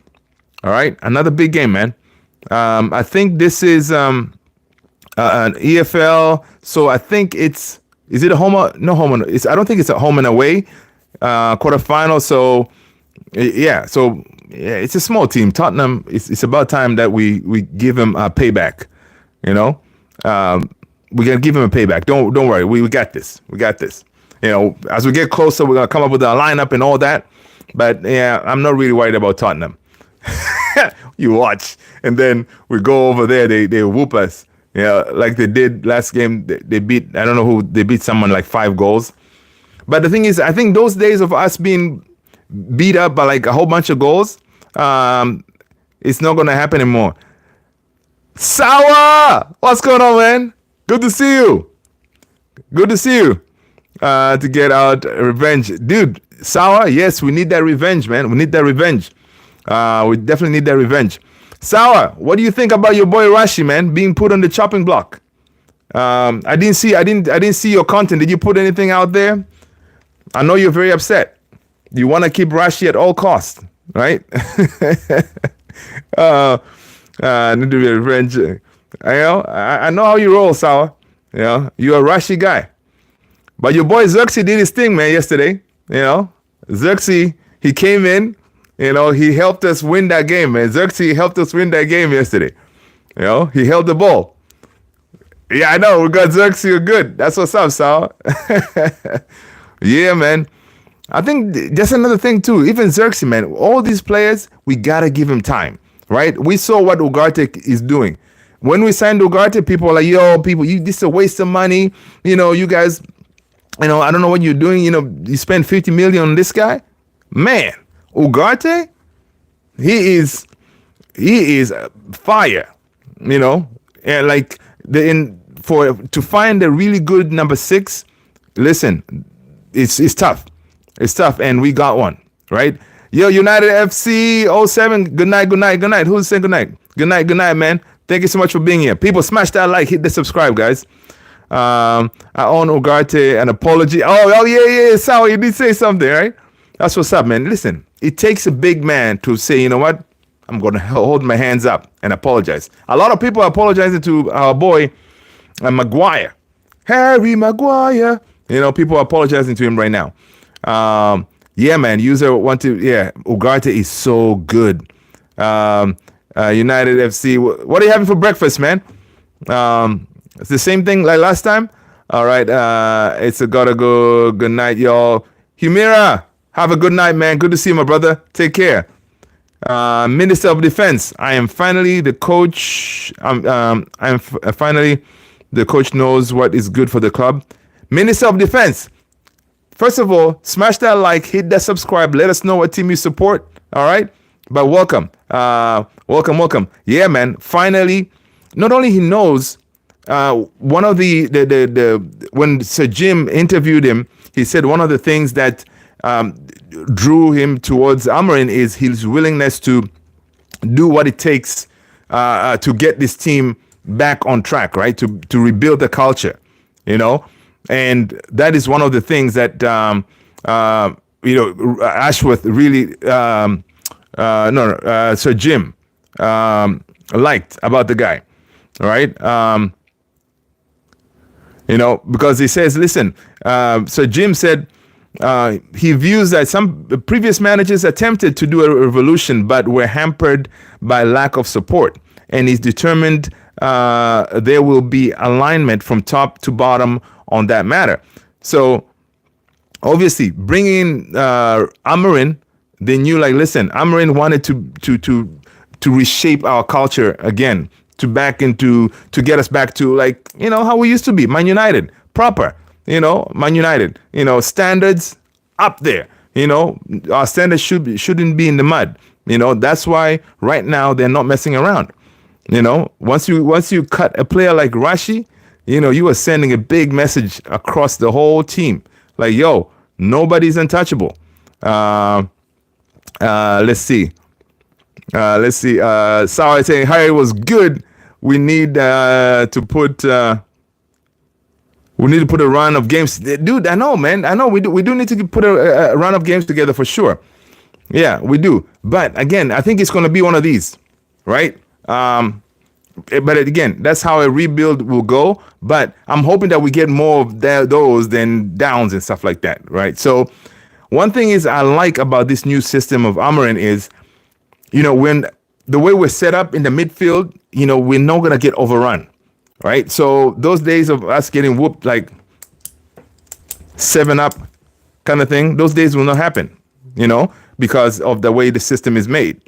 All right, another big game, man. I think this is an EFL. So I think is it a home? No home. I don't think it's a home and away quarterfinal. So yeah. So yeah, it's a small team. Tottenham. It's about time that we give him a payback. We're gonna give him a payback. Don't worry. We got this. As we get closer, we're gonna come up with a lineup and all that. But yeah, I'm not really worried about Tottenham. You watch, and then we go over there. They whoop us. Like they did last game. They beat. I don't know who. They beat someone like 5 goals. But the thing is, I think those days of us being beat up by like a whole bunch of goals, it's not gonna happen anymore. Sawa, what's going on, man? Good to see you. To get out revenge, dude. Sawa, yes, we need that revenge, man. We need that revenge. We definitely need that revenge. Sawa, what do you think about your boy Rashi, man, being put on the chopping block? I didn't see your content. Did you put anything out there? I know you're very upset. You want to keep Rashi at all costs, right? Need to be revenge. I know how you roll, Sawa. You're a Rashi guy. But your boy Xerxes did his thing, man, yesterday. Xerxes, he came in. He helped us win that game, man. Xerxes helped us win that game yesterday. He held the ball. Yeah, I know. We got Xerxes. You're good. That's what's up, Sal. Yeah, man. I think that's another thing, too. Even Xerxes, man. All these players, we got to give him time, right? We saw what Ugarte is doing. When we signed Ugarte, people were like, yo, this is a waste of money. You guys, I don't know what you're doing. You spend 50 million on this guy. Man. Ugarte, he is fire, and like to find a really good number 6. Listen, it's tough, and we got one, right? Yo, United FC 07. Good night. Who's saying good night? Good night, man. Thank you so much for being here. People, smash that like, hit the subscribe, guys. I own Ugarte an apology. Oh yeah. Sal, you did say something, right? That's what's up, man. Listen, it takes a big man to say, you know what? I'm going to hold my hands up and apologize. A lot of people are apologizing to our boy, Maguire. Harry Maguire. People are apologizing to him right now. Yeah, man. Ugarte is so good. United FC. What are you having for breakfast, man? It's the same thing like last time. All right. It's a gotta go. Good night, y'all. Humira, have a good night, man. Good to see you, my brother. Take care. Minister of Defense. I am finally the coach. Finally the coach knows what is good for the club. Minister of Defense. First of all, smash that like, hit that subscribe. Let us know what team you support. All right. But welcome. Welcome. Yeah, man. Finally, not only he knows. One of the when Sir Jim interviewed him, he said one of the things that drew him towards Amorim is his willingness to do what it takes to get this team back on track, right? To rebuild the culture, and that is one of the things that Ashworth really Sir Jim liked about the guy, right? Because he says, listen, Sir Jim said he views that some previous managers attempted to do a revolution, but were hampered by lack of support. And he's determined there will be alignment from top to bottom on that matter. So obviously bringing Amorim, they knew, like, listen, Amorim wanted to reshape our culture again. To get us back to, like, how we used to be, Man United, proper, Man United, standards up there, our standards shouldn't be in the mud, that's why right now they're not messing around, once you cut a player like Rashi, you are sending a big message across the whole team, like, yo, nobody's untouchable. Let's see. Sarah is saying Harry was good. We need to put a run of games, dude. I know, man. I know we do need to put a run of games together for sure. Yeah, we do. But again, I think it's going to be one of these, right? But again, that's how a rebuild will go. But I'm hoping that we get more of those than downs and stuff like that, right? So one thing is I like about this new system of Amorim is, when the way we're set up in the midfield, we're not going to get overrun, right? So those days of us getting whooped like 7-up kind of thing, those days will not happen, because of the way the system is made,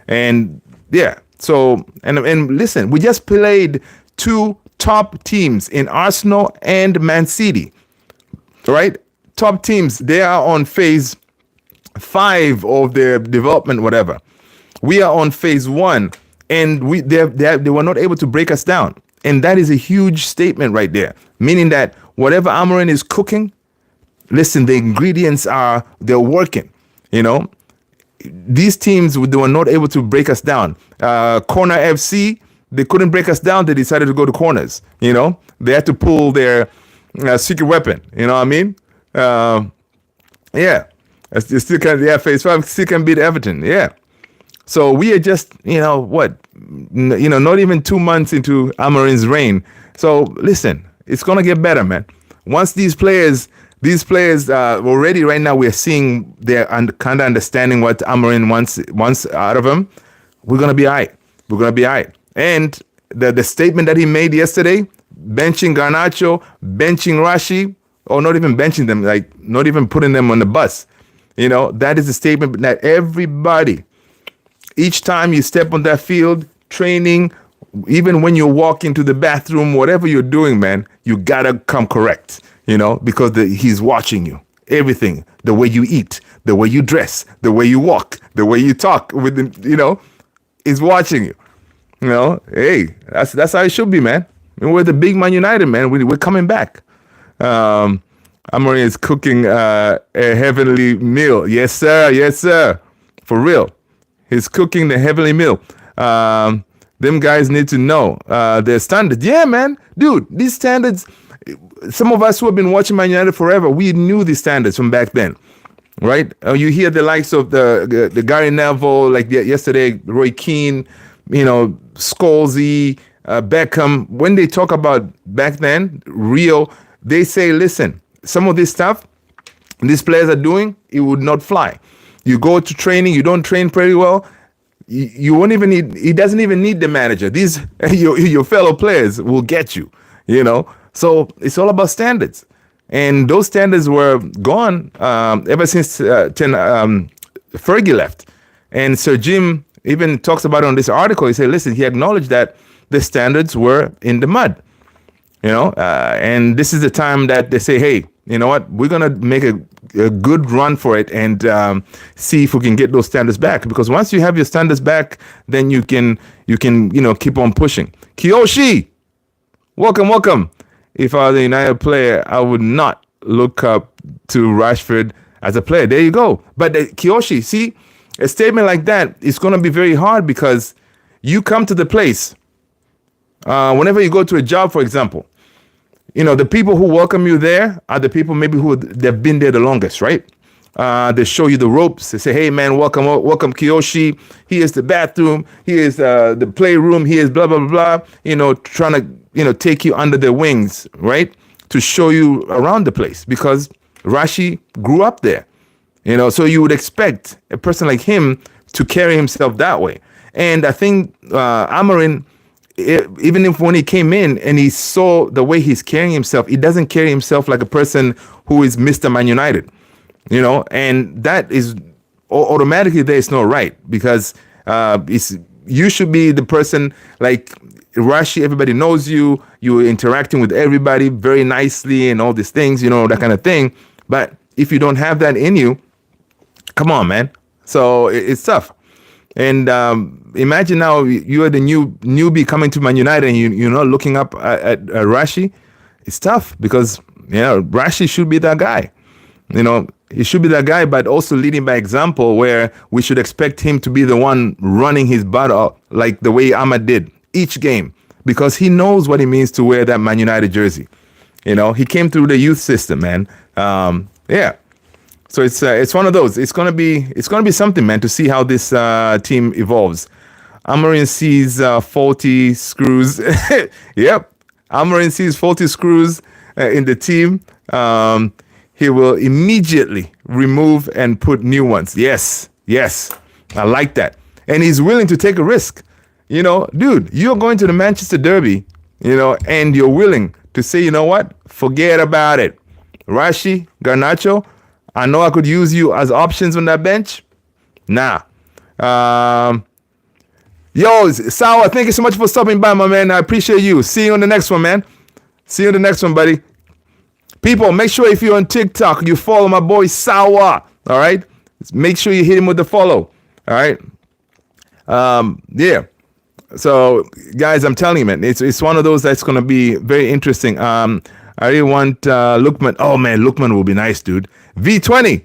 and yeah. So, and listen, we just played two top teams in Arsenal and Man City, right? Top teams, they are on phase 5 of their development, whatever. We are on phase 1, and they were not able to break us down. And that is a huge statement right there, meaning that whatever Amorim is cooking, listen, the ingredients they're working, These teams, they were not able to break us down. Corner FC, they couldn't break us down. They decided to go to corners, They had to pull their secret weapon, you know what I mean? Yeah. It still can, phase 5 still can beat Everton, yeah. So we are just, not even 2 months into Amorim's reign. So listen, it's going to get better, man. Once these players already right now, we're seeing they're kind of understanding what Amorim wants out of them. We're going to be all right. We're going to be all right. And the statement that he made yesterday, benching Garnacho, benching Rashi, or not even benching them, like not even putting them on the bus. That is a statement that everybody, each time you step on that field, training, even when you walk into the bathroom, whatever you're doing, man, you gotta come correct, because he's watching you. Everything, the way you eat, the way you dress, the way you walk, the way you talk with him, is watching you. Hey, that's how it should be, man. I mean, we're the big Man United, man. We're coming back. Amorim is cooking a heavenly meal. Yes, sir. Yes, sir. For real. He's cooking the heavenly meal. Them guys need to know their standards. Yeah, man. Dude, these standards, some of us who have been watching Man United forever, we knew these standards from back then, right? You hear the likes of the Gary Neville, like yesterday, Roy Keane, Scholesy, Beckham. When they talk about back then, Rio, they say, listen, some of this stuff these players are doing, it would not fly. You go to training, you don't train pretty well, you won't even need. He doesn't even need the manager. These your fellow players will get you. You know, so it's all about standards, and those standards were gone ever since Fergie left. And Sir Jim even talks about it on this article. He said, "Listen," he acknowledged that the standards were in the mud. You know, and this is the time that they say, "Hey, you know what? We're gonna make a good run for it and see if we can get those standards back. Because once you have your standards back, then you can keep on pushing." Kiyoshi, welcome. If I was a United player, I would not look up to Rashford as a player. There you go. But Kiyoshi, see, a statement like that is going to be very hard because you come to the place. Whenever you go to a job, for example, the people who welcome you there are the people maybe they've been there the longest, right? They show you the ropes. They say, "Hey, man, welcome Kiyoshi. Here's the bathroom. Here's the playroom. Here's blah, blah, blah, blah." Trying to, take you under their wings, right? To show you around the place because Rashi grew up there, so you would expect a person like him to carry himself that way. And I think Amorim, even if when he came in and he saw the way he's carrying himself, he doesn't carry himself like a person who is Mr. Man United, and that is automatically there is no right because you should be the person like Rashi. Everybody knows you. You're interacting with everybody very nicely and all these things, that kind of thing. But if you don't have that in you, come on, man. So it's tough. And imagine now you are the newbie coming to Man United and you're not looking up at Rashi. It's tough because Rashi should be that guy. He should be that guy, but also leading by example where we should expect him to be the one running his butt up like the way Ahmad did each game because he knows what it means to wear that Man United jersey. He came through the youth system, man. So it's one of those. It's gonna be something, man, to see how this team evolves. Amorim sees faulty screws. Yep, Amorim sees faulty screws in the team. He will immediately remove and put new ones. Yes, I like that. And he's willing to take a risk. Dude, you're going to the Manchester Derby, and you're willing to say, you know what? Forget about it. Rashi, Garnacho, I know I could use you as options on that bench. Nah. Yo, Sawa, thank you so much for stopping by, my man. I appreciate you. See you on the next one, man. See you on the next one, buddy. People, make sure if you're on TikTok, you follow my boy Sawa. All right? Make sure you hit him with the follow. All right? Yeah. So, guys, I'm telling you, man, it's one of those that's going to be very interesting. I really want Lookman. Oh, man, Lookman will be nice, dude. V20.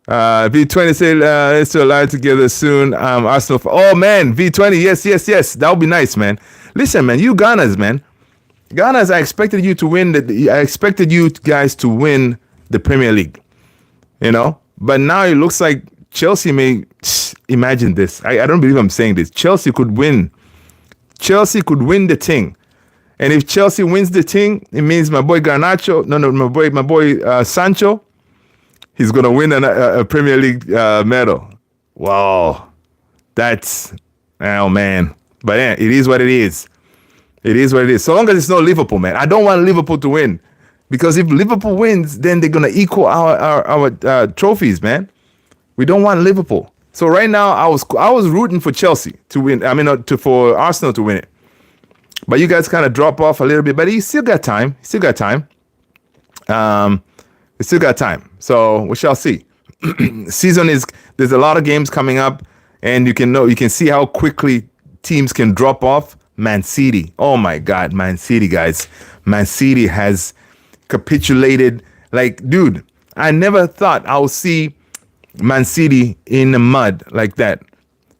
V20 said, let's align together soon. Arsenal. Oh, man, V20. Yes. That would be nice, man. Listen, man, you Ghanas, man. Ghanas, I expected you to win. I expected you guys to win the Premier League. But now it looks like Chelsea may. Imagine this. I don't believe I'm saying this. Chelsea could win. Chelsea could win the thing. And if Chelsea wins the thing, it means my boy Garnacho, my boy Sancho, he's gonna win a Premier League medal. Wow, oh man. But yeah, it is what it is. It is what it is. So long as it's not Liverpool, man. I don't want Liverpool to win because if Liverpool wins, then they're gonna equal our trophies, man. We don't want Liverpool. So right now, I was rooting for Chelsea to win. I mean, for Arsenal to win it. But you guys kind of drop off a little bit, but you still got time. You still got time. So we shall see. There's a lot of games coming up, and you can see how quickly teams can drop off. Man City. Oh my God, Man City, guys. Man City has capitulated. Like, dude, I never thought I would see Man City in the mud like that.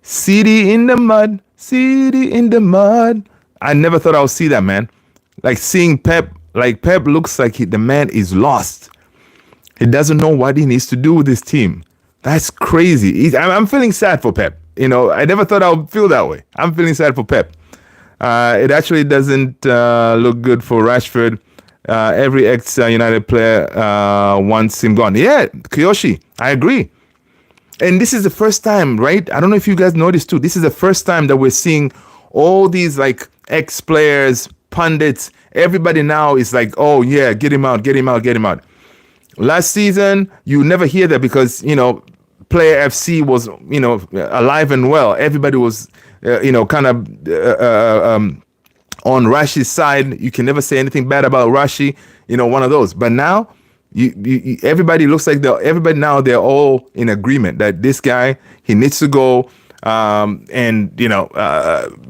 City in the mud. City in the mud. I never thought I would see that, man. Like seeing Pep, Pep looks like the man is lost. He doesn't know what he needs to do with his team. That's crazy. I'm feeling sad for Pep. I never thought I would feel that way. I'm feeling sad for Pep. It actually doesn't look good for Rashford. Every ex-United player wants him gone. Yeah, Kiyoshi, I agree. And this is the first time, right? I don't know if you guys noticed too. This is the first time that we're seeing all these like ex-players, pundits, everybody now is like, oh yeah, get him out, get him out, get him out. Last season, you never hear that because, Player FC was, alive and well. Everybody was, kind of on Rashi's side. You can never say anything bad about Rashi, one of those. But now, everybody looks like everybody now they're all in agreement that this guy, he needs to go and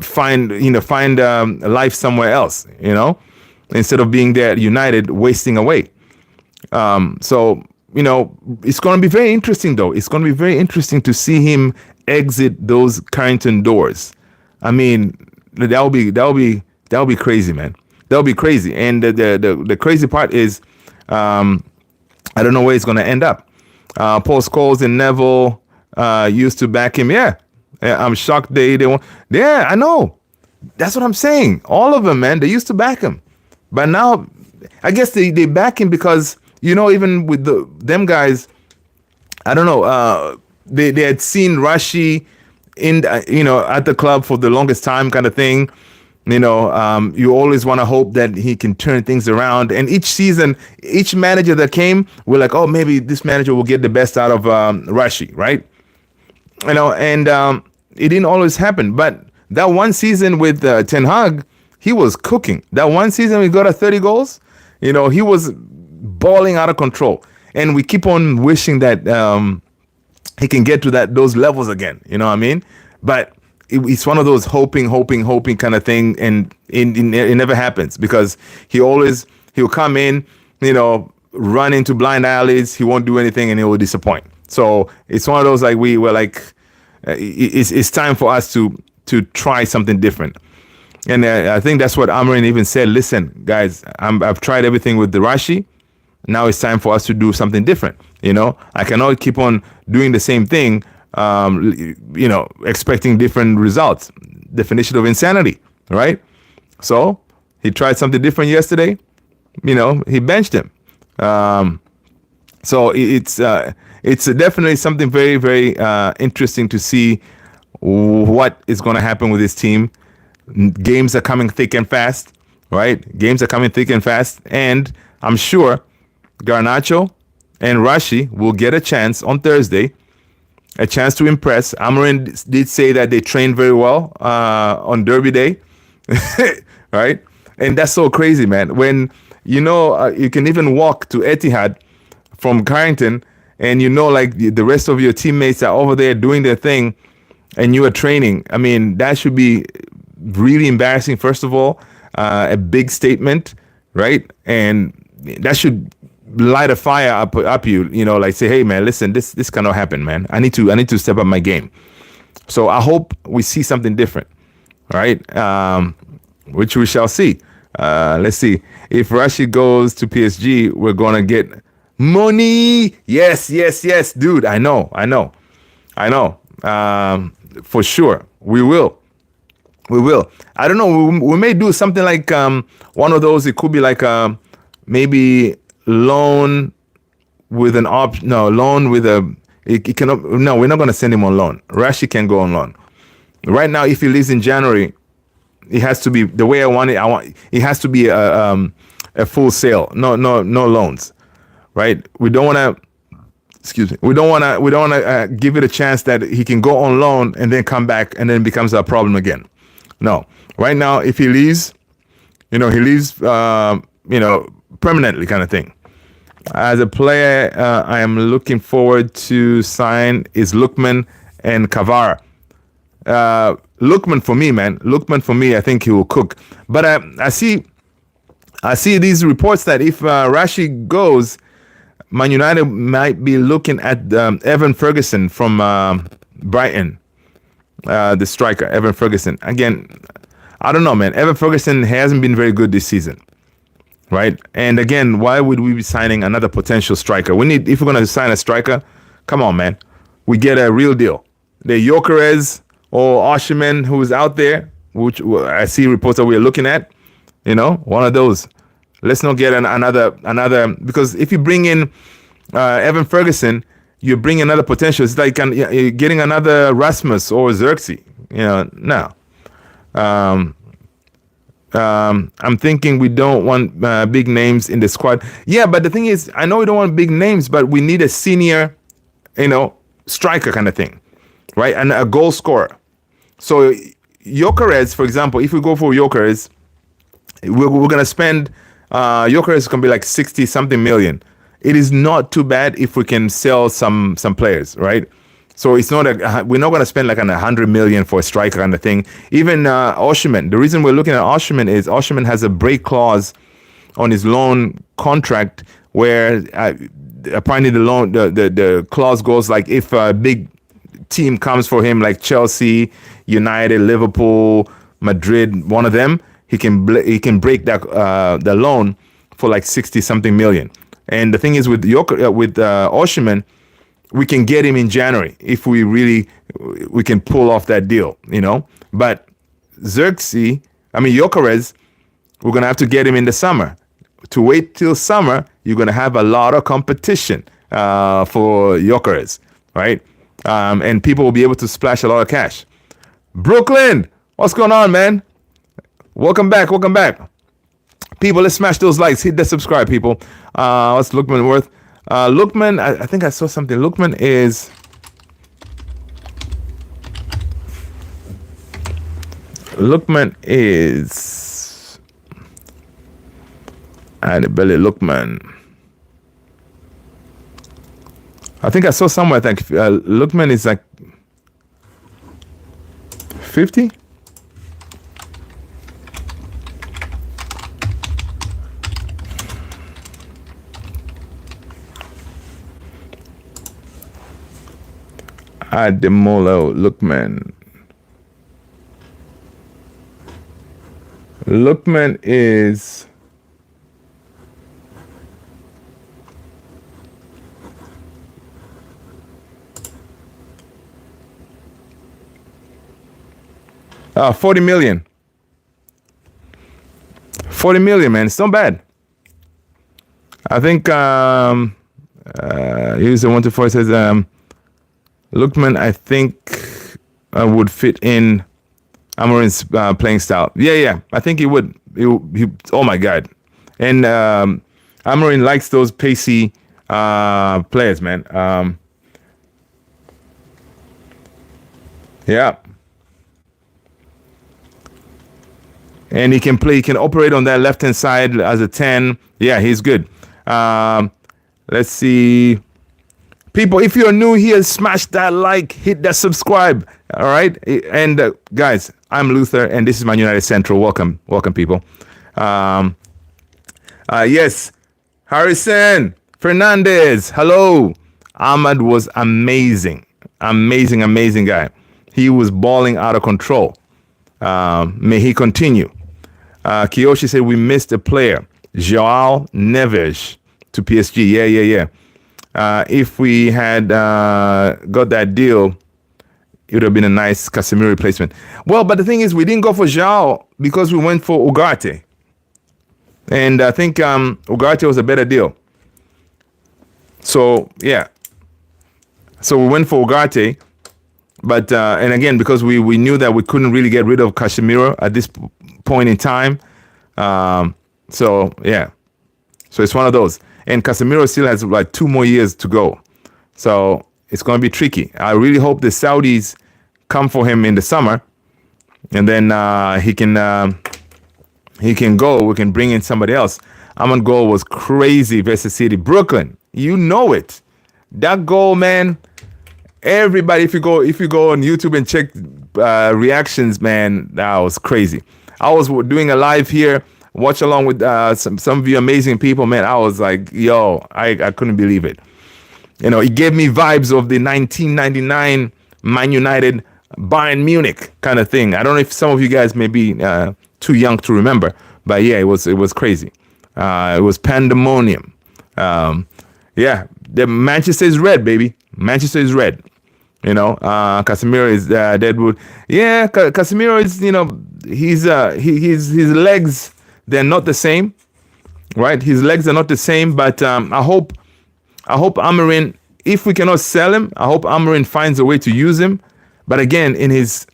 find life somewhere else, instead of being there at United wasting away. So it's going to be very interesting though. It's going to be very interesting to see him exit those Carrington doors. I mean, that'll be crazy, man. That'll be crazy. And the crazy part is, I don't know where it's going to end up. Paul Scholes and Neville used to back him. Yeah, I'm shocked they won't. Yeah, I know. That's what I'm saying. All of them, man, they used to back him. But now, I guess they back him because, even with them guys, I don't know, they had seen Rashi in, at the club for the longest time kind of thing. You always want to hope that he can turn things around. And each season, each manager that came, we're like, oh, maybe this manager will get the best out of Rashi, right? And it didn't always happen. But that one season with Ten Hag, he was cooking. That one season we got 30 goals, he was balling out of control. And we keep on wishing that he can get to those levels again. You know what I mean? But it's one of those hoping kind of thing, and it never happens because he'll come in, run into blind alleys, he won't do anything, and he will disappoint. So it's one of those like we're like, it's time for us to try something different. And I think that's what Amorim even said. Listen, guys, I've tried everything with the Rashi. Now it's time for us to do something different. I cannot keep on doing the same thing. Expecting different results. Definition of insanity, right? So he tried something different yesterday. He benched him. So it's definitely something very, very interesting to see what is going to happen with this team. Games are coming thick and fast, right? Games are coming thick and fast, and I'm sure Garnacho and Rashi will get a chance on Thursday. A chance to impress. Amorim did say that they trained very well on Derby Day, right? And that's so crazy, man. When you can even walk to Etihad from Carrington, and like the rest of your teammates are over there doing their thing, and you are training. I mean, that should be really embarrassing. First of all, a big statement, right? And that should light a fire up you, like say, hey man, listen, this cannot happen, man. I need to step up my game. So I hope we see something different, right? Which we shall see. Let's see. If Rashi goes to PSG, we're gonna get money. Yes, dude. I know. For sure, we will. I don't know. We may do something like one of those. It could be like maybe loan with an option. No, loan with a. It cannot. No, we're not going to send him on loan. Rashi can go on loan. Right now, if he leaves in January, it has to be the way I want it. It has to be a full sale. No loans. Right? We don't want to. Excuse me. We don't want to give it a chance that he can go on loan and then come back and then becomes a problem again. No. Right now, if he leaves, he leaves, permanently kind of thing. As a player, I am looking forward to sign is Lookman and Kavara. Lookman for me, man. Lookman for me, I think he will cook. But I see these reports that if Rashi goes, Man United might be looking at Evan Ferguson from Brighton, the striker, Evan Ferguson. Again, I don't know, man. Evan Ferguson hasn't been very good this season, right? And again, why would we be signing another potential striker? If we're going to sign a striker, come on, man. We get a real deal. The Gyökeres or Osimhen who is out there, which I see reports that we're looking at, one of those. Let's not get another because if you bring in Evan Ferguson, you bring another potential. It's like getting another Rasmus or Xerxes. No. I'm thinking we don't want big names in the squad. Yeah, but the thing is, I know we don't want big names, but we need a senior, striker kind of thing, right? And a goal scorer. So Gyökeres, for example, if we go for Gyökeres, we're going to spend, Gyökeres is going to be like 60 something million. It is not too bad if we can sell some players, right? So it's not we're not going to spend like 100 million for a striker kind of thing. Even Osimhen. The reason we're looking at Osimhen is Osimhen has a break clause on his loan contract where apparently the clause goes like if a big team comes for him like Chelsea, United, Liverpool, Madrid, one of them, he can break that the loan for like 60 something million. And the thing is with Osimhen, we can get him in January if we can pull off that deal, But Gyökeres, we're going to have to get him in the summer. To wait till summer, you're going to have a lot of competition for Gyökeres, right? And people will be able to splash a lot of cash. Brooklyn, what's going on, man? Welcome back. People, let's smash those likes. Hit the subscribe, people. What's Lookman worth? Lookman, I think I saw something. Lookman is Belly Lookman. I think I saw somewhere. I think Lookman is like 50. Ademolo Lookman. Lookman is $40 million. 40 million, man. It's not bad. I think here's the 124 says Lookman, I think would fit in Amorim's playing style. Yeah, I think he would. He, oh my God. And Amorim likes those pacey players, man. Yeah. And he can operate on that left-hand side as a 10. Yeah, he's good. Let's see. People, if you're new here, smash that like, hit that subscribe. All right. And guys, I'm Luther, and this is Man United Central. Welcome, people. Yes, Harrison Fernandez. Hello. Ahmad was amazing guy. He was balling out of control. May he continue. Kiyoshi said we missed a player, João Neves to PSG. Yeah. If we had got that deal, it would have been a nice Casemiro replacement. Well, but the thing is, we didn't go for João because we went for Ugarte. And I think Ugarte was a better deal. So, yeah. So we went for Ugarte. But, and again, because we knew that we couldn't really get rid of Casemiro at this point in time. So, yeah. So it's one of those. And Casemiro still has like 2 more years to go. So it's going to be tricky. I really hope the Saudis come for him in the summer. And then he can go. We can bring in somebody else. Ahmad goal was crazy versus City. Brooklyn, you know it. That goal, man. Everybody, if you go on YouTube and check reactions, man, that was crazy. I was doing a live here. Watch along with some of you amazing people, man. I was like, yo, I couldn't believe it. It gave me vibes of the 1999 Man United Bayern Munich kind of thing. I don't know if some of you guys may be too young to remember, but yeah, it was crazy. It was pandemonium. Yeah, the Manchester is red, baby. Manchester is red. Casemiro is Deadwood. Yeah, Casemiro is, his legs, they're not the same, right? His legs are not the same, but I hope Amorim if we cannot sell him, I hope Amorim finds a way to use him. But again, in his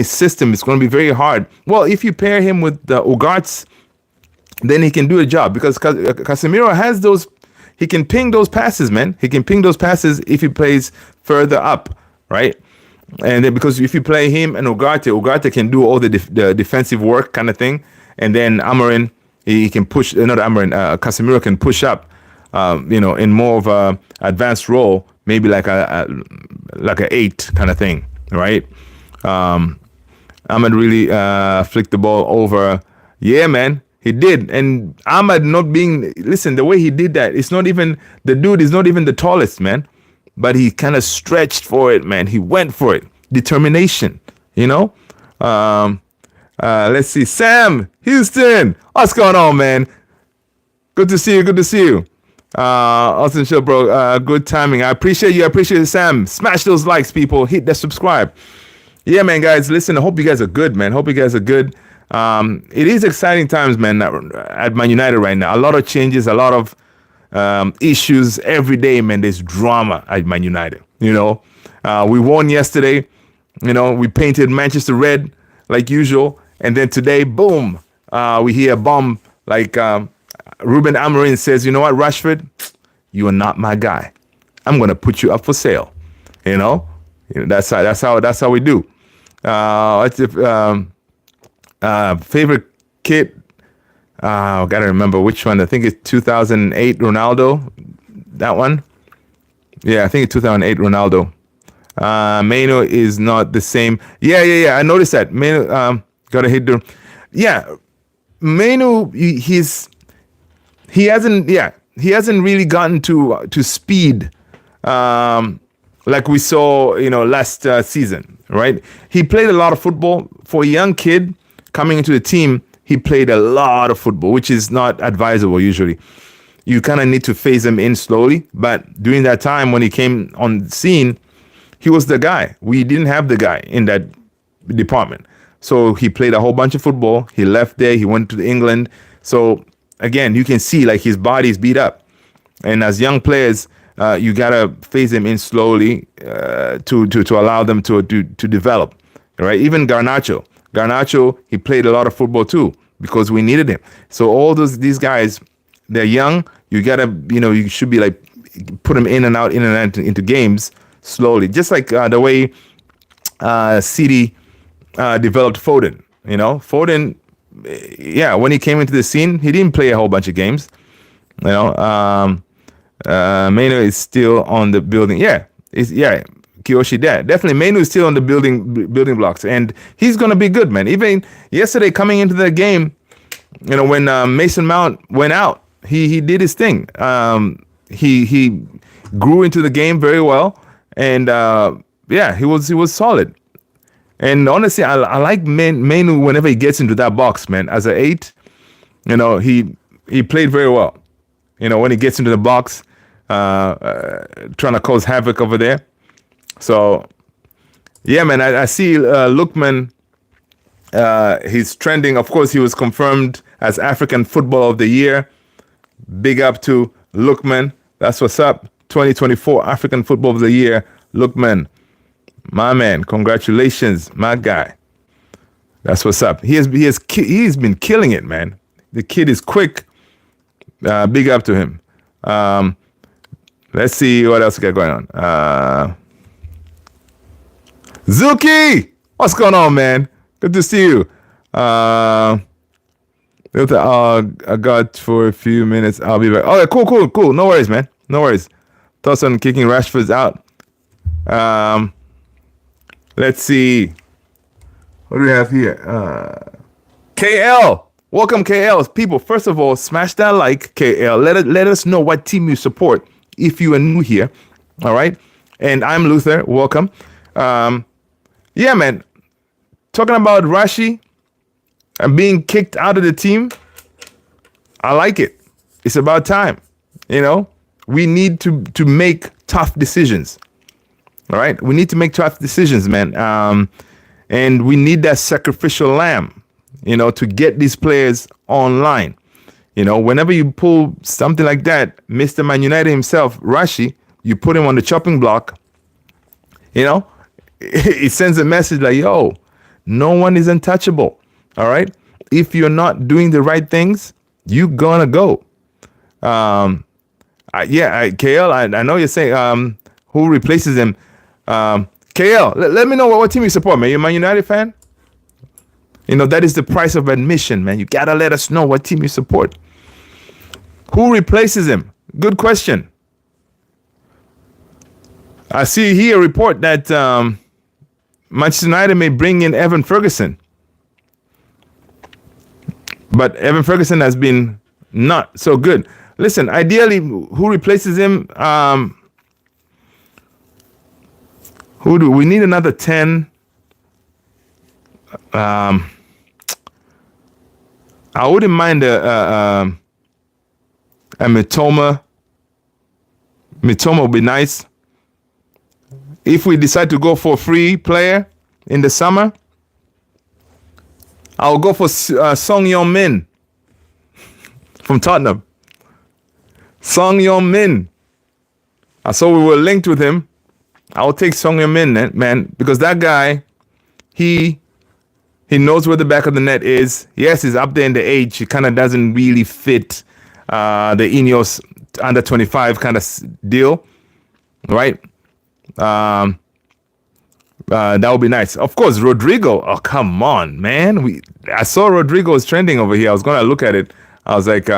system, it's going to be very hard. Well, if you pair him with the Ugarts, then he can do a job, because Casemiro has those. He can ping those passes, man. He can ping those passes if he plays further up, right? And then because if you play him and Ugarte can do all the defensive work kind of thing, and then Amorim, he can push. Not Amorim, Casemiro can push up, in more of a advanced role, maybe like a 8 kind of thing, right? Ahmed really flicked the ball over. Yeah, man. He did. And Ahmad not being, listen, the way he did that, it's not even, the dude is not even the tallest, man. But he kind of stretched for it, man. He went for it. Determination, let's see. Sam Houston. What's going on, man? Good to see you. Good to see you. Austin Show, bro. Good timing. I appreciate you. I appreciate it, Sam. Smash those likes, people. Hit that subscribe. Yeah, man, guys. Listen, I hope you guys are good, man. Hope you guys are good. It is exciting times, man, at Man United right now. A lot of changes, a lot of issues every day, man. There's drama at Man United. We won yesterday. We painted Manchester red like usual, and then today, boom, we hear a bomb like Ruben Amorim says, "You know what, Rashford, you are not my guy. I'm gonna put you up for sale." That's how we do. What's the favorite kid? I gotta remember which one. I think it's 2008 Ronaldo. That one. Yeah, I think it's 2008 Ronaldo. Mano is not the same. Yeah. I noticed that. Mano gotta hit the. Yeah, Mano. He hasn't really gotten to speed like we saw last season, right? He played a lot of football for a young kid coming into the team. He played a lot of football, which is not advisable usually. You kind of need to phase him in slowly. But during that time when he came on the scene, he was the guy. We didn't have the guy in that department. So he played a whole bunch of football. He left there. He went to England. So again, you can see like his body's beat up. And as young players, you gotta phase them in slowly to allow them to develop, right? Even Garnacho, he played a lot of football too because we needed him. So all these guys, they're young. You gotta, you should be like put them in and out into games slowly, just like the way City developed Foden. Foden, when he came into the scene, he didn't play a whole bunch of games. Mano is still on the building. Kiyoshi dad. Definitely Manu is still on the building blocks, and he's gonna be good, man. Even yesterday coming into the game, when Mason Mount went out, he did his thing. He grew into the game very well, and he was solid. And honestly, I like Manu whenever he gets into that box, man. As an 8, he played very well. When he gets into the box, trying to cause havoc over there. So, yeah, man, I see Lookman. He's trending. Of course, he was confirmed as African Footballer of the Year. Big up to Lookman. That's what's up. 2024 African Footballer of the Year, Lookman. My man, congratulations, my guy. That's what's up. He's been killing it, man. The kid is quick. Big up to him. Let's see what else we got going on. Zuki, what's going on, man? Good to see you. I got for a few minutes. I'll be back. Oh, yeah, cool. No worries, man. No worries. Thoughts on kicking Rashford's out. Let's see. What do we have here? KL. Welcome, KL. People, first of all, smash that like, KL. Let us know what team you support if you are new here. All right? And I'm Luther. Welcome. Yeah, man. Talking about Rashi and being kicked out of the team, I like it. It's about time. We need to make tough decisions. All right? We need to make tough decisions, man. And we need that sacrificial lamb, to get these players online. Whenever you pull something like that, Mr. Man United himself, Rashi, you put him on the chopping block, you know, it sends a message like, yo, no one is untouchable. All right. If you're not doing the right things, you're gonna go. KL, I know you're saying who replaces him. KL, let me know what team you support, man. You're a Man United fan? You know, that is the price of admission, man. You gotta let us know what team you support. Who replaces him? Good question. I see here a report that Manchester United may bring in Evan Ferguson. But Evan Ferguson has been not so good. Listen, ideally, who replaces him? Who do we need? Another 10. I wouldn't mind a Mitoma. Mitoma would be nice. If we decide to go for a free player in the summer, I'll go for Song Yong Min from Tottenham. Song Yong Min. I saw we were linked with him. I'll take Song Yong Min, man, because that guy, he knows where the back of the net is. Yes, he's up there in the age. He kind of doesn't really fit the Ineos under 25 kind of deal, right? That would be nice. Of course, Rodrigo. Oh, come on, man. I saw Rodrigo was trending over here. I was going to look at it. I was like,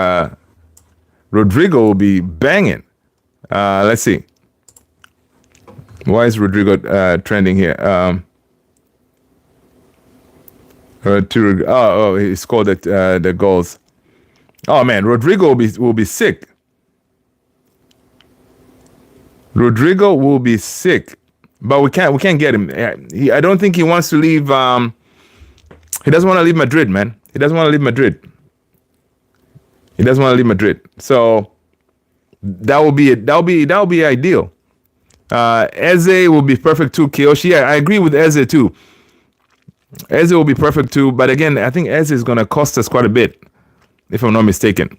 Rodrigo will be banging. Let's see. Why is Rodrigo trending here? He scored the goals. Oh man, Rodrigo will be sick. Rodrigo will be sick, but we can't get him. I don't think he wants to leave. He doesn't want to leave Madrid, man. He doesn't want to leave Madrid. So that will be ideal. Eze will be perfect too. Kiyoshi, I agree with Eze too. Eze will be perfect too, but again, I think Eze is going to cost us quite a bit, if I'm not mistaken.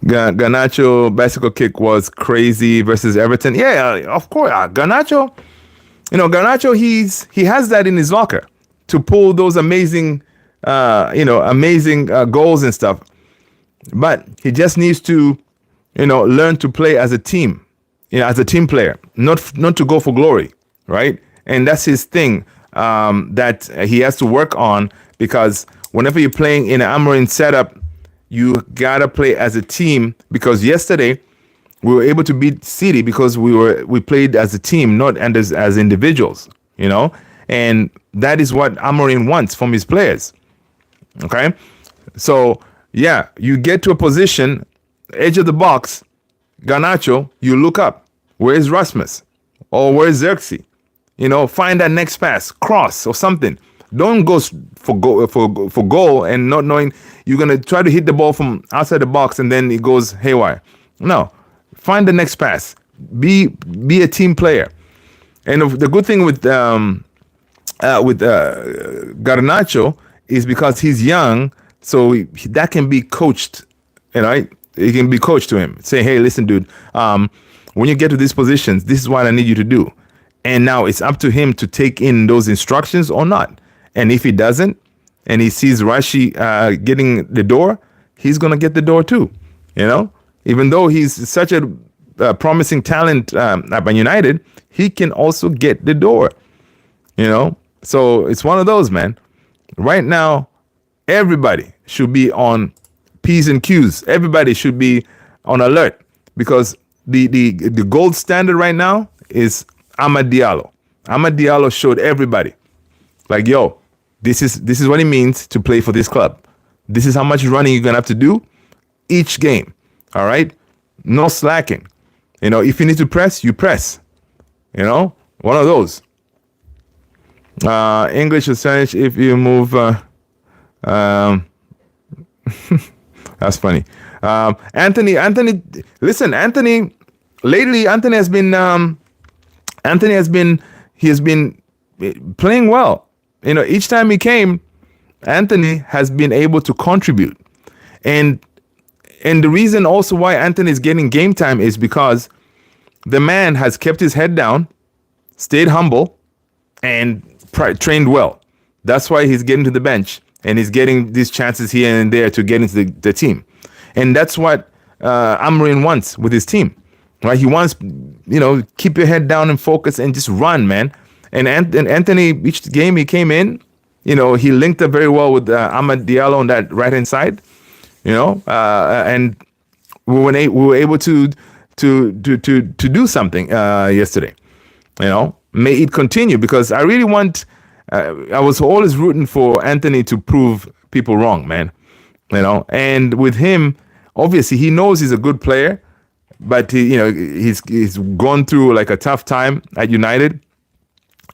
Garnacho bicycle kick was crazy versus Everton. Yeah, of course. Garnacho, he has that in his locker to pull those amazing goals and stuff. But he just needs to, learn to play as a team, as a team player, not to go for glory, right? And that's his thing that he has to work on, because whenever you're playing in an Amorim setup, you gotta play as a team. Because yesterday we were able to beat City because we played as a team, not as individuals, and that is what Amorim wants from his players. Okay, so yeah, you get to a position, edge of the box, Garnacho, you look up, where's Rasmus or where's Xerxes? Find that next pass, cross or something. Don't go for goal and not knowing you're gonna try to hit the ball from outside the box and then it goes haywire. No, find the next pass. Be a team player. And the good thing with Garnacho is because he's young, so that can be coached. It can be coached to him. Say, hey, listen, dude, when you get to these positions, this is what I need you to do. And now it's up to him to take in those instructions or not. And if he doesn't, and he sees Rashi getting the door, he's going to get the door too. Even though he's such a promising talent at Man United, he can also get the door. So it's one of those, man. Right now, everybody should be on P's and Q's. Everybody should be on alert, because the gold standard right now is Amad Diallo. Amad Diallo showed everybody, like, yo, this is what it means to play for this club. This is how much running you're gonna have to do each game. All right, no slacking. If you need to press, you press. One of those. English or Spanish, if you move. That's funny. Anthony. Listen, Anthony. Lately, Anthony has been playing well. Each time he came, Anthony has been able to contribute, and And the reason also why Anthony is getting game time is because the man has kept his head down, stayed humble, and trained well. That's why he's getting to the bench and he's getting these chances here and there to get into the team. And that's what Amorim wants with his team, right? He wants, keep your head down and focus and just run, man. And Anthony, each game he came in, he linked up very well with Amad Diallo on that right-hand side, and we were able to do something yesterday. May it continue, because I really want. I was always rooting for Anthony to prove people wrong, man. And with him, obviously he knows he's a good player, but he's gone through like a tough time at United.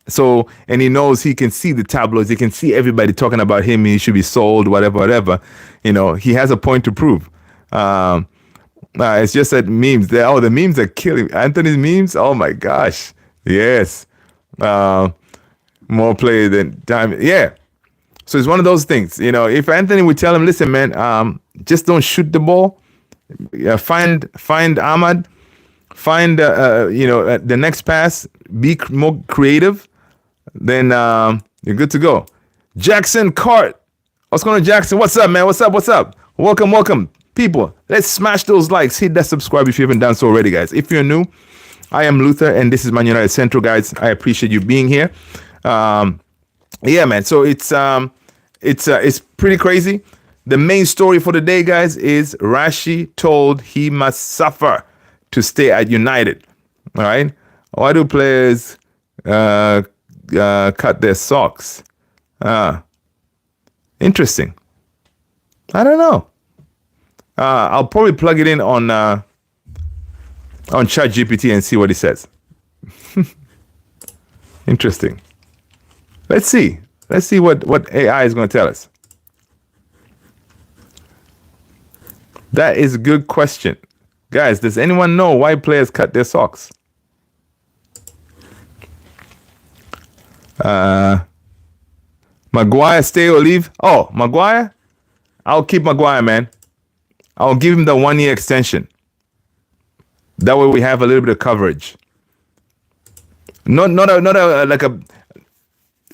So, and he knows he can see the tabloids, he can see everybody talking about him, he should be sold, whatever. He has a point to prove. It's just that memes. The memes are killing. Anthony's memes, oh my gosh. Yes. More play than time. Yeah. So it's one of those things. If Anthony would tell him, listen, man, just don't shoot the ball. Find Ahmad. Find the next pass. Be more creative. Then you're good to go. Jackson Cart. What's going on, Jackson? What's up, man? What's up? Welcome. People, let's smash those likes. Hit that subscribe if you haven't done so already, guys. If you're new, I am Luther, and this is Man United Central, guys. I appreciate you being here. Yeah, man. So it's pretty crazy. The main story for the day, guys, is Rashi told he must suffer to stay at United. All right. Why do players cut their socks? Interesting. I don't know. I'll probably plug it in on ChatGPT and see what it says. Interesting. Let's see what AI is going to tell us. That is a good question. Guys, does anyone know why players cut their socks? Maguire stay or leave? Oh, Maguire? I'll keep Maguire, man. I'll give him the 1-year extension. That way we have a little bit of coverage.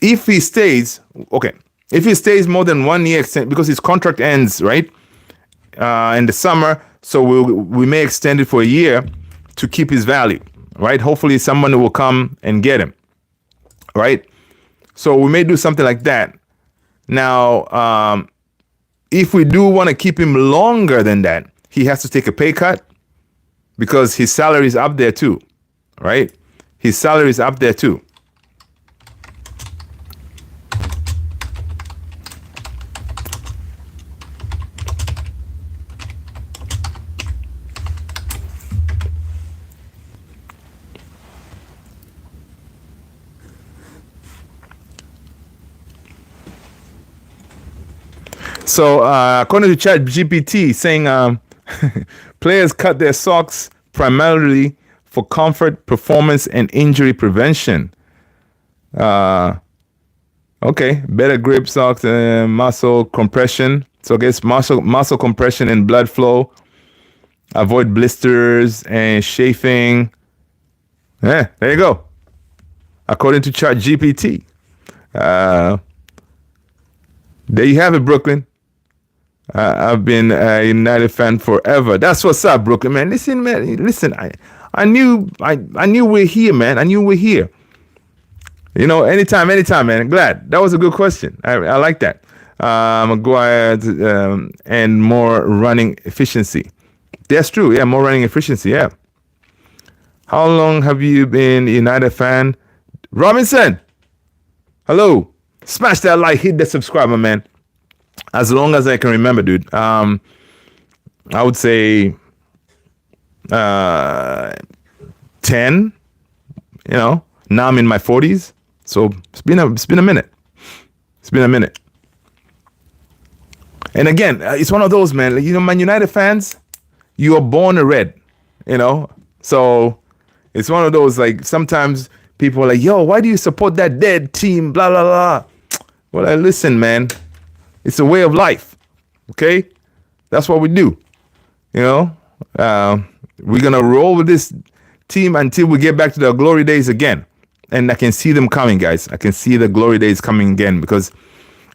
If he stays, okay. If he stays more than 1 year extent, because his contract ends, right? In the summer, so we may extend it for a year to keep his value, right? Hopefully someone will come and get him, right? So we may do something like that. Now, if we do want to keep him longer than that, he has to take a pay cut because his salary is up there too, right? His salary is up there too. So according to ChatGPT, saying players cut their socks primarily for comfort, performance, and injury prevention. Okay, better grip socks and muscle compression. So I guess muscle compression and blood flow. Avoid blisters and chafing. Yeah, there you go. According to ChatGPT. There you have it, Brooklyn. I've been a United fan forever. That's what's up, Brooklyn, man. Listen, man. Listen, I knew we're here, man. I knew we're here. Anytime, man. Glad. That was a good question. I like that. Maguire and more running efficiency. That's true. Yeah, more running efficiency. Yeah. How long have you been a United fan? Robinson. Hello. Smash that like, hit that subscribe, man. As long as I can remember, dude. I would say 10. Now I'm in my 40s, so it's been a minute. It's been a minute. And again, it's one of those, man. Man United fans, you are born a red. So it's one of those, like, sometimes people are like, yo, why do you support that dead team? Blah blah blah. Well, listen, man. It's a way of life, okay? That's what we do. You know, we're gonna roll with this team until we get back to the glory days again. And I can see them coming, guys. I can see the glory days coming again, because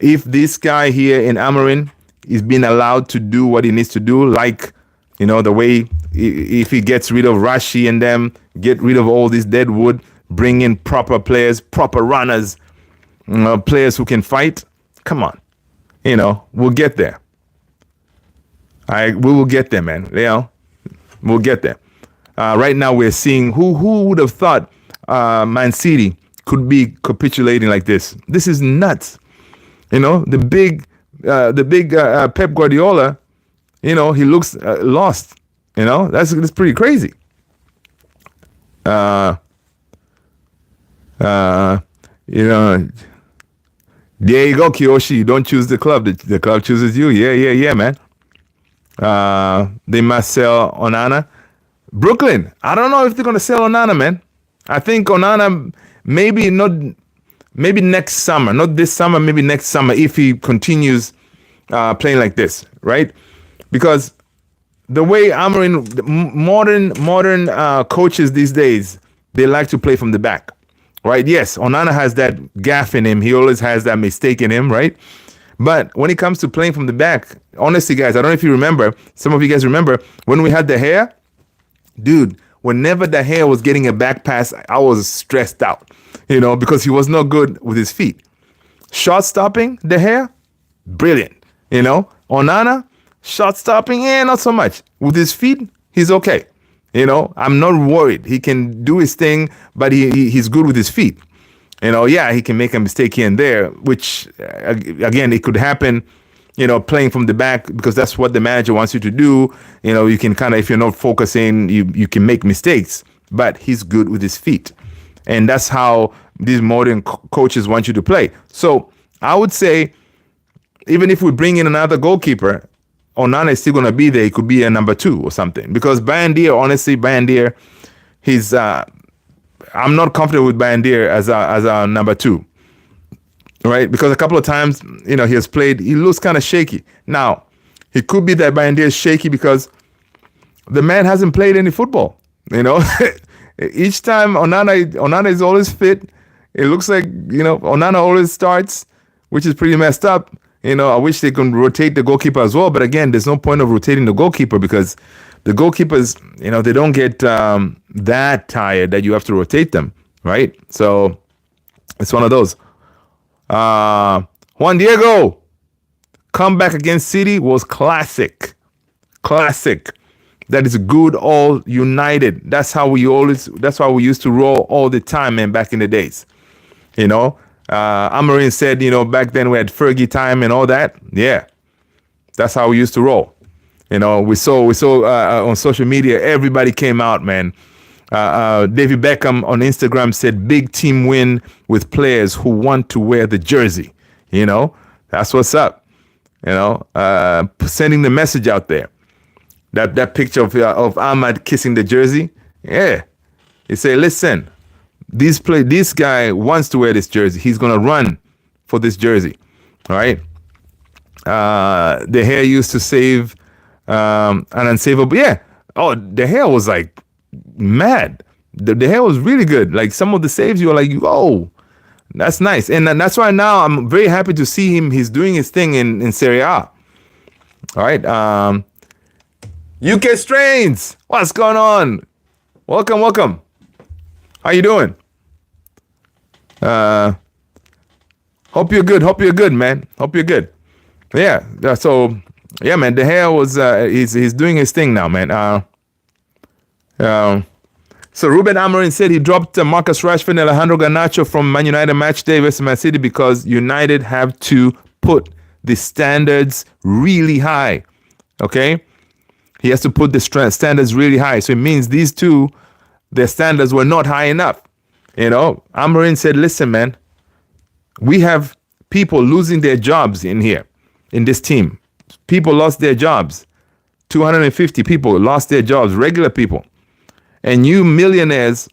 if this guy here in Amorim is being allowed to do what he needs to do, like, you know, the way if he gets rid of Rashi and them, get rid of all this dead wood, bring in proper players, proper runners, players who can fight. Come on, you know, we'll get there. We will get there, man. You know, we'll get there. Right now, we're seeing who would have thought Man City could be capitulating like this. This is nuts. You know, the big Pep Guardiola. You know, he looks lost. You know, that's pretty crazy. You know, there you go, Kiyoshi. You don't choose the club. The club chooses you. Yeah, man. They must sell Onana. Brooklyn, I don't know if they're going to sell Onana, man. I think Onana, maybe next summer. Not this summer, maybe next summer, if he continues playing like this, right? Because the way Amorim, modern coaches these days, they like to play from the back, right? Yes, Onana has that gaff in him. He always has that mistake in him, right? But when it comes to playing from the back, honestly, guys, I don't know if you remember, some of you guys remember, when we had the hair, dude, whenever the hair was getting a back pass, I was stressed out, you know, because he was not good with his feet. Shot stopping, the hair, brilliant, you know. Onana, shot stopping, not so much. With his feet, he's okay. You know, I'm not worried. He can do his thing, but he's good with his feet. You know, yeah, he can make a mistake here and there, which, again, it could happen, you know, playing from the back, because that's what the manager wants you to do. You know, you can kind of, if you're not focusing, you can make mistakes, but he's good with his feet. And that's how these modern coaches want you to play. So I would say, even if we bring in another goalkeeper, Onana is still going to be there. He could be a number 2 or something. Because Bandier, honestly, he's... I'm not comfortable with Bandier as a number 2, right? Because a couple of times, you know, he has played, he looks kind of shaky. Now, it could be that Bandier is shaky because the man hasn't played any football, you know? Each time Onana is always fit. It looks like, you know, Onana always starts, which is pretty messed up. You know, I wish they could rotate the goalkeeper as well. But again, there's no point of rotating the goalkeeper because the goalkeepers, you know, they don't get that tired that you have to rotate them, right? So it's one of those. Juan Diego, comeback against City was classic. Classic. That is good, all united. That's how we used to roll all the time, man, back in the days. You know, Amorim said, you know, back then we had Fergie time and all that. Yeah, that's how we used to roll. You know, we saw on social media, everybody came out, man. David Beckham on Instagram said, big team win with players who want to wear the jersey. You know, that's what's up. You know, sending the message out there. That picture of Ahmad kissing the jersey. Yeah. He said, listen, this guy wants to wear this jersey. He's going to run for this jersey. All right. The hair used to save an unsavable. Yeah. Oh, the hair was like mad. The hair was really good. Like some of the saves, you were like, oh, that's nice. And that's why now I'm very happy to see him. He's doing his thing in Serie A. All right. UK Strains, what's going on? Welcome. How you doing? Hope you're good, man. Hope you're good. Yeah. So yeah, man. The hair was he's doing his thing now, man. So Ruben Amorim said he dropped Marcus Rashford and Alejandro Garnacho from Man United match day versus Man City because United have to put the standards really high. Okay. He has to put the standards really high. So it means these two, their standards were not high enough. You know, Amorim said, listen, man, we have people losing their jobs in here, in this team. People lost their jobs. 250 people lost their jobs, regular people. And you millionaires,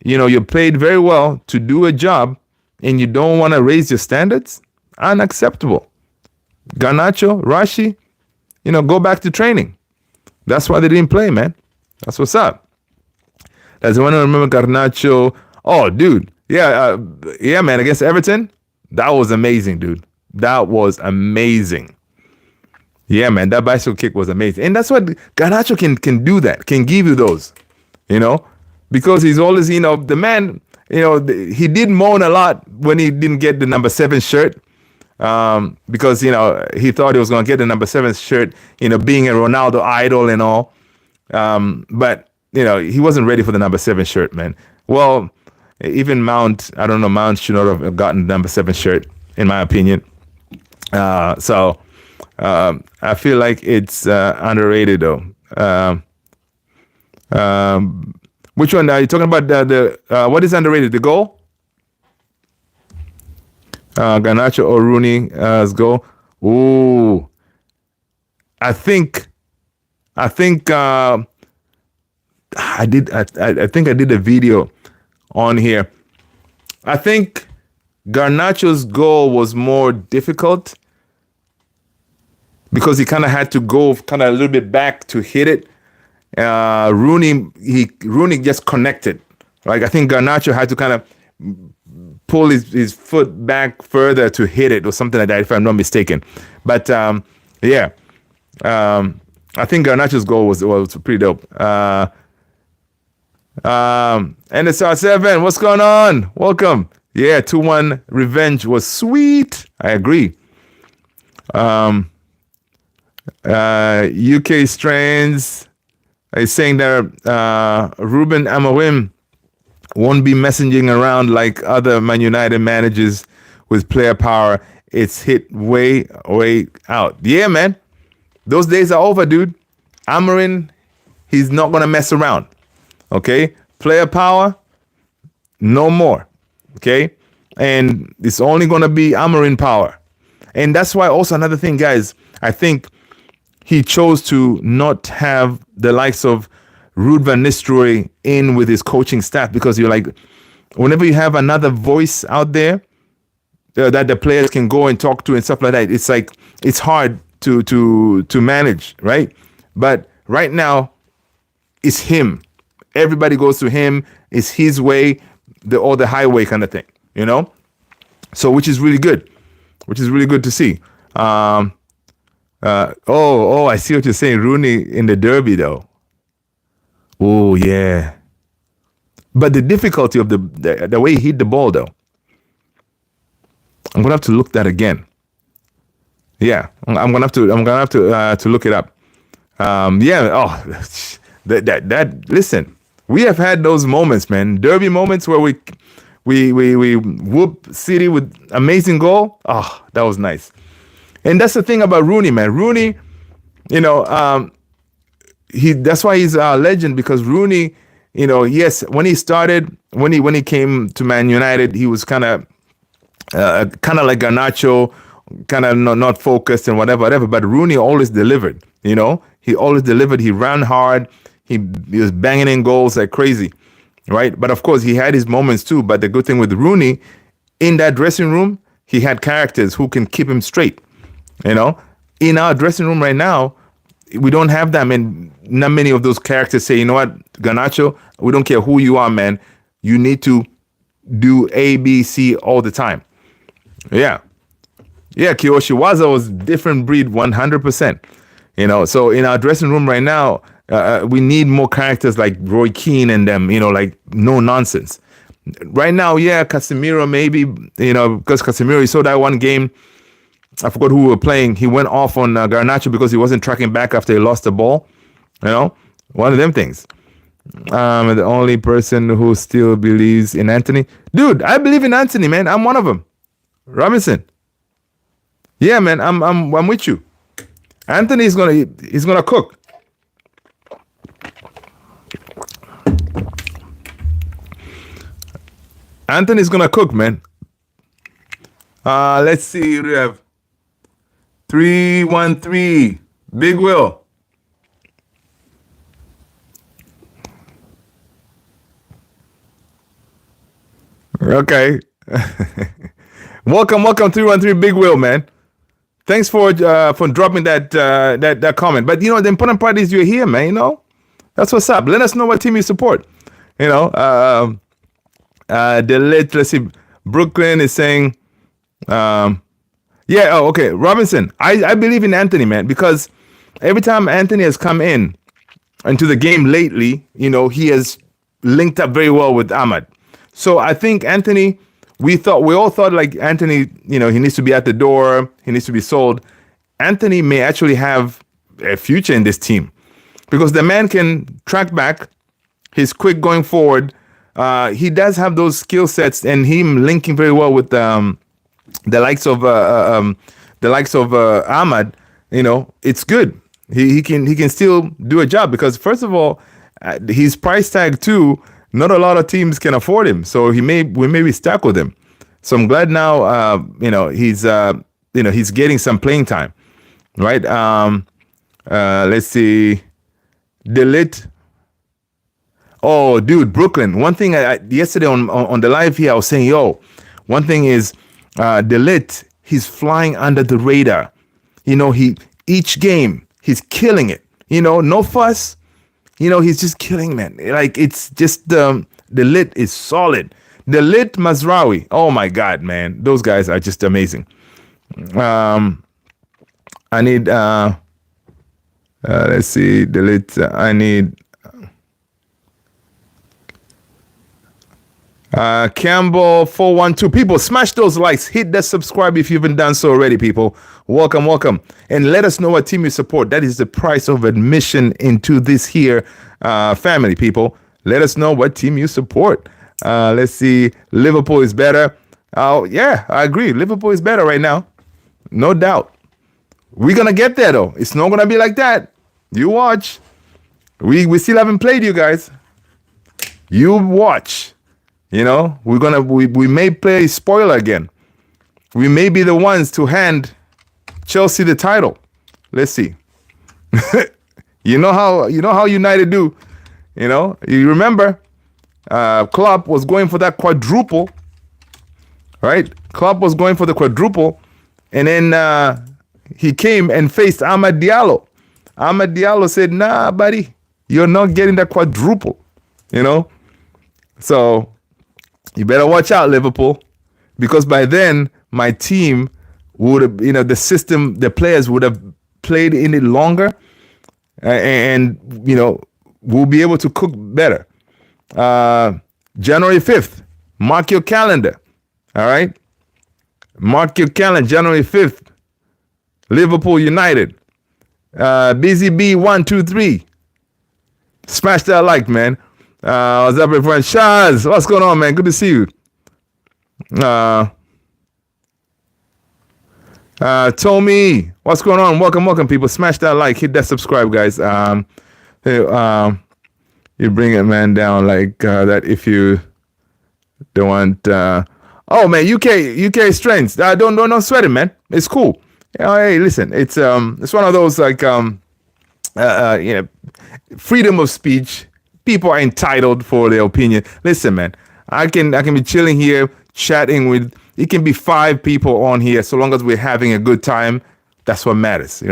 you know, you played very well to do a job and you don't want to raise your standards? Unacceptable. Garnacho, Rashi, you know, go back to training. That's why they didn't play, man. That's what's up. Does anyone remember Garnacho? Oh, dude. Yeah, man. Against Everton, that was amazing, dude. That was amazing. Yeah, man. That bicycle kick was amazing, and that's what Garnacho can do. That can give you those, because he's always, the man. He did moan a lot when he didn't get the number 7 shirt, because he thought he was going to get the number 7 shirt, being a Ronaldo idol and all. But he wasn't ready for the number 7 shirt, man. Well, even Mount, I don't know, Mount should not have gotten the number 7 shirt, in my opinion. So I feel like it's underrated, though. Which one are you talking about? The what is underrated? The goal? Garnacho or Rooney's goal? Ooh, I think I think I did a video on here. I think Garnacho's goal was more difficult because he kind of had to go kind of a little bit back to hit it. Rooney just connected. Like, I think Garnacho had to kind of pull his foot back further to hit it or something like that, if I'm not mistaken. But I think Garnacho's goal was pretty dope. And it's R7. What's going on? Welcome. Yeah, 2-1 revenge was sweet. I agree. UK Strains is saying that Ruben Amorim won't be messaging around like other Man United managers with player power. It's hit way out. Yeah, man. Those days are over, dude. Amorim, he's not going to mess around. Okay? Player power, no more. Okay? And it's only going to be Amorim power. And that's why also another thing, guys, I think he chose to not have the likes of Ruud van Nistelrooy in with his coaching staff, because you're like, whenever you have another voice out there that the players can go and talk to and stuff like that, it's like, it's hard to manage, right? But right now, it's him. Everybody goes to him. It's his way, or the highway kind of thing, So, which is really good. Which is really good to see. I see what you're saying. Rooney in the derby, though. Oh, yeah. But the difficulty of the way he hit the ball, though. I'm gonna have to look that again. Yeah, I'm gonna have to look it up. Listen, we have had those moments, man. Derby moments where we whoop City with amazing goal. Oh, that was nice. And that's the thing about Rooney, man. Rooney, that's why he's a legend, because Rooney, yes, when he started, when he came to Man United, he was kind of like Garnacho, kind of not focused and whatever. But Rooney always delivered. He always delivered. He ran hard. He was banging in goals like crazy, right? But of course, he had his moments too. But the good thing with Rooney, in that dressing room, he had characters who can keep him straight. In our dressing room right now, we don't have them, and not many of those characters say, you know what, Garnacho, we don't care who you are, man. You need to do A, B, C all the time. Yeah, Kiyoshiwaza was different breed, 100%. So in our dressing room right now, we need more characters like Roy Keane and them, like no nonsense. Right now, yeah, Casemiro maybe, because Casemiro, saw that one game, I forgot who we were playing. He went off on Garnacho because he wasn't tracking back after he lost the ball. One of them things. The only person who still believes in Anthony. Dude, I believe in Anthony, man. I'm one of them. Robinson. Yeah, man, I'm with you. Anthony is gonna cook. Anthony's gonna cook, man. Let's see. We have 313. Big Will. Okay. Welcome 313 Big Will, man. Thanks for dropping that comment. But the important part is you're here, man. That's what's up. Let us know what team you support. Let's see. Brooklyn is saying, yeah. Oh, okay. Robinson, I believe in Anthony, man, because every time Anthony has come into the game lately, he has linked up very well with Ahmad. So I think Anthony, we all thought like Anthony, he needs to be at the door. He needs to be sold. Anthony may actually have a future in this team because the man can track back. He's quick going forward. He does have those skill sets, and him linking very well with the likes of Ahmad. It's good. He can still do a job because first of all, his price tag too. Not a lot of teams can afford him, so we may be stuck with him. So I'm glad now. He's getting some playing time, right? Let's see, Delete. Oh, dude, Brooklyn. One thing yesterday on the live here, I was saying, one thing is Delete. He's flying under the radar. Each game he's killing it. No fuss. He's just killing, man. Like, it's just the lit is solid. The lit Mazraoui. Oh my God, man. Those guys are just amazing. I need let's see, the lit. I need Campbell 412. People, smash those likes. Hit that subscribe if you haven't done so already, people. Welcome. And let us know what team you support. That is the price of admission into this here family, people. Let us know what team you support. Let's see. Liverpool is better. Oh, yeah, I agree. Liverpool is better right now. No doubt. We're going to get there, though. It's not going to be like that. You watch. We still haven't played you guys. You watch. We may play spoiler again. We may be the ones to hand Chelsea the title. Let's see. you know how United do. You remember Klopp was going for that quadruple, right? Klopp was going for the quadruple, and then he came and faced Amad Diallo. Amad Diallo said, "Nah, buddy, you're not getting that quadruple." So you better watch out, Liverpool, because by then my team would have, the system, the players would have played in it longer, and we'll be able to cook better. January 5th, mark your calendar. All right, mark your calendar. January 5th, Liverpool United. Busy B 1 2 3. Smash that like, man. What's up, everyone? Shaz, what's going on, man? Good to see you. Tommy, what's going on? Welcome, people. Smash that like, hit that subscribe, guys. You bring it, man, down like that if you don't want. Oh man, UK strengths. Don't sweat it, man. It's cool. Hey, listen, it's one of those like freedom of speech. People are entitled for their opinion. Listen, man, I can be chilling here, chatting with. It can be 5 people on here, so long as we're having a good time. That's what matters.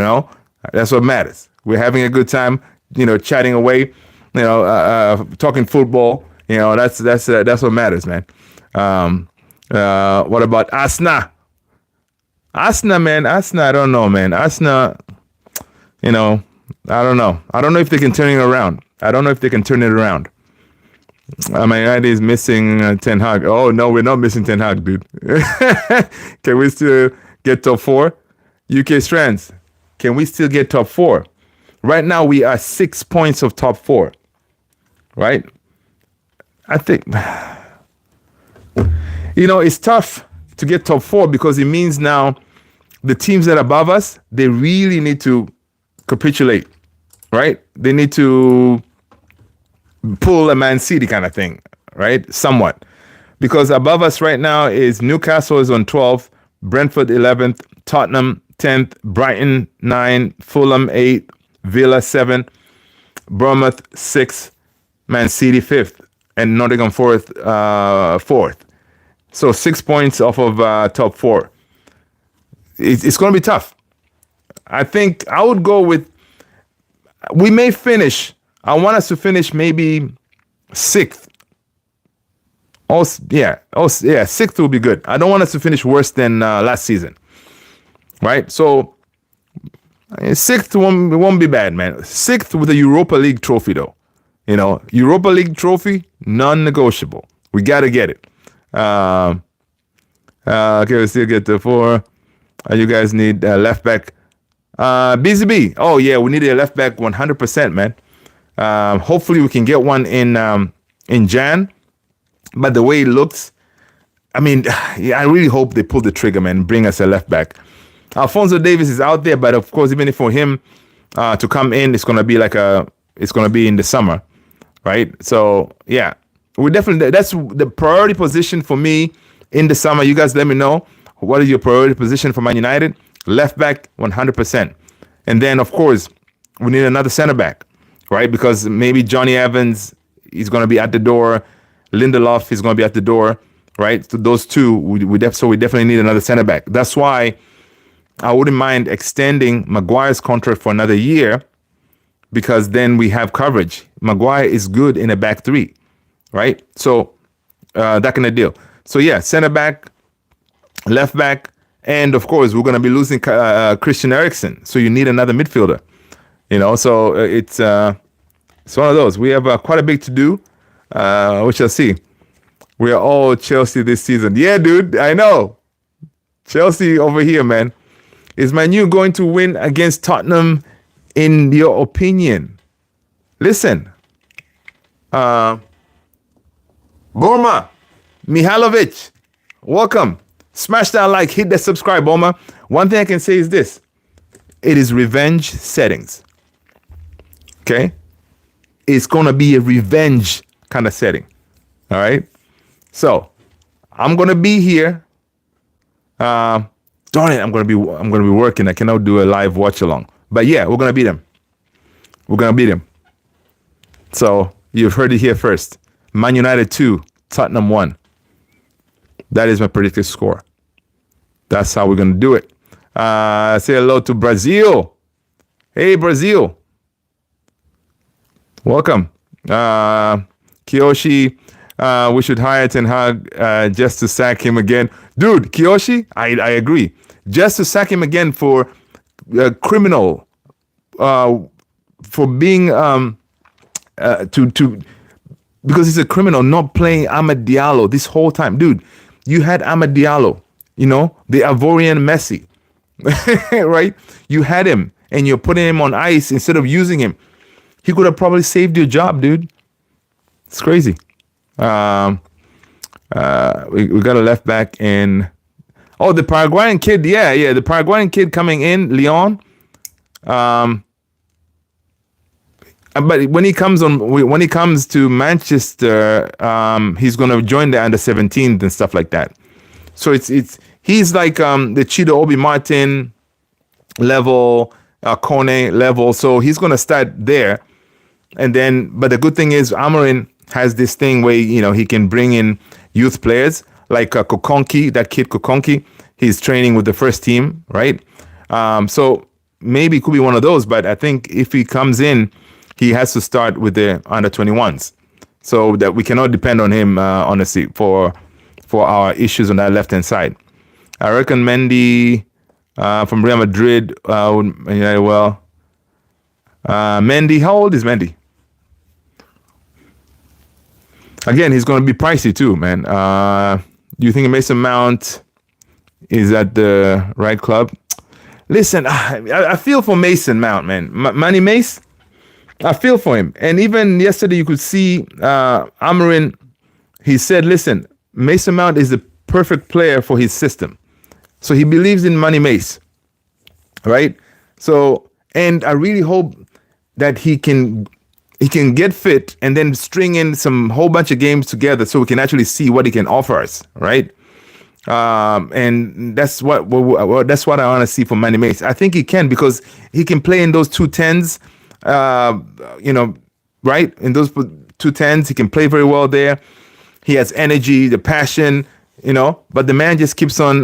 That's what matters. We're having a good time. Chatting away. Talking football. That's what matters, man. What about Asna? Asna, man. Asna, I don't know, man. Asna, I don't know. I don't know if they can turn it around. My idea is missing Ten Hag. Oh, no, we're not missing Ten Hag, dude. Can we still get top 4? UK Strands. Can we still get top 4? Right now, we are 6 points of top 4. Right? I think, it's tough to get top 4 because it means now the teams that are above us, they really need to capitulate, right? They need to pull a Man City kind of thing, right? Somewhat. Because above us right now is Newcastle is on 12th, Brentford 11th, Tottenham 10th, Brighton 9, Fulham 8, Villa 7, Bournemouth 6th, Man City 5th, and Nottingham Forest 4th. So 6 points off of top 4. It's going to be tough. I think I would go with, we may finish. I want us to finish maybe 6th. Sixth will be good. I don't want us to finish worse than last season, right? So 6th won't be bad, man. 6th with a Europa League trophy, though. Europa League trophy, non-negotiable. We gotta get it. Okay, we still get to 4. You guys need left back. BZB. Oh yeah, we need a left back 100%, man. Hopefully we can get one in Jan. But the way it looks, I mean, I really hope they pull the trigger, man, and bring us a left back. Alphonso Davies is out there, but of course, even if for him to come in, it's gonna be in the summer, right? So yeah, that's the priority position for me in the summer. You guys let me know, what is your priority position for Man United? Left back 100%. And then of course we need another center back, right? Because maybe Johnny Evans is going to be at the door, Lindelof is going to be at the door, right? So those two, we definitely need another center back. That's why I wouldn't mind extending Maguire's contract for another year, because then we have coverage. Maguire is good in a back three, right? So that kind of deal. So yeah, center back, left back, and of course we're going to be losing Christian Eriksen. So you need another midfielder, So it's one of those. We have quite a bit to do. We shall see. We are all Chelsea this season. Yeah, dude, I know. Chelsea over here, man. Is Man U going to win against Tottenham, in your opinion? Listen. Borma Mihalovic, welcome. Smash that like, hit that subscribe, Borma. One thing I can say is this. It is revenge settings. Okay? It's going to be a revenge kind of setting. All right? So, I'm going to be here. Darn it, I'm going to be working. I cannot do a live watch along. But yeah, we're going to beat them. We're going to beat them. So, you've heard it here first. Man United 2, Tottenham 1. That is my predicted score. That's how we're going to do it. Say hello to Brazil. Hey, Brazil. Welcome. Kiyoshi, we should hire Ten Hag just to sack him again. Dude, Kiyoshi, I agree. Just to sack him again for criminal, for being, because he's a criminal, not playing Amad Diallo this whole time. Dude, you had Amad Diallo, the Ivorian Messi, right? You had him, and you're putting him on ice instead of using him. He could have probably saved your job, dude. It's crazy. We got a left back in. Oh, the Paraguayan kid. Yeah. The Paraguayan kid coming in, Leon. But when he comes to Manchester, he's gonna join the under-17s and stuff like that. So he's like the Chido Obi Martin level, Kone level. So he's gonna start there, and then. But the good thing is Amorim has this thing where he can bring in youth players like Kokonki, that kid Kokonki. He's training with the first team, right? So maybe it could be one of those. But I think if he comes in, he has to start with the under-21s, so that we cannot depend on him, honestly, for our issues on that left-hand side. I reckon Mendy from Real Madrid, Mendy, how old is Mendy? Again, he's going to be pricey too, man. Do you think Mason Mount is at the right club? Listen, I feel for Mason Mount, man. Manny Mace, I feel for him. And even yesterday, you could see Amorim, he said, listen, Mason Mount is the perfect player for his system. So he believes in Manny Mace, right? So, and I really hope that he can get fit and then string in some whole bunch of games together so we can actually see what he can offer us, right? And that's what I want to see from Manny Mace. I think he can, because he can play in those 210s, right? In those 210s, he can play very well there. He has energy, the passion, but the man just keeps on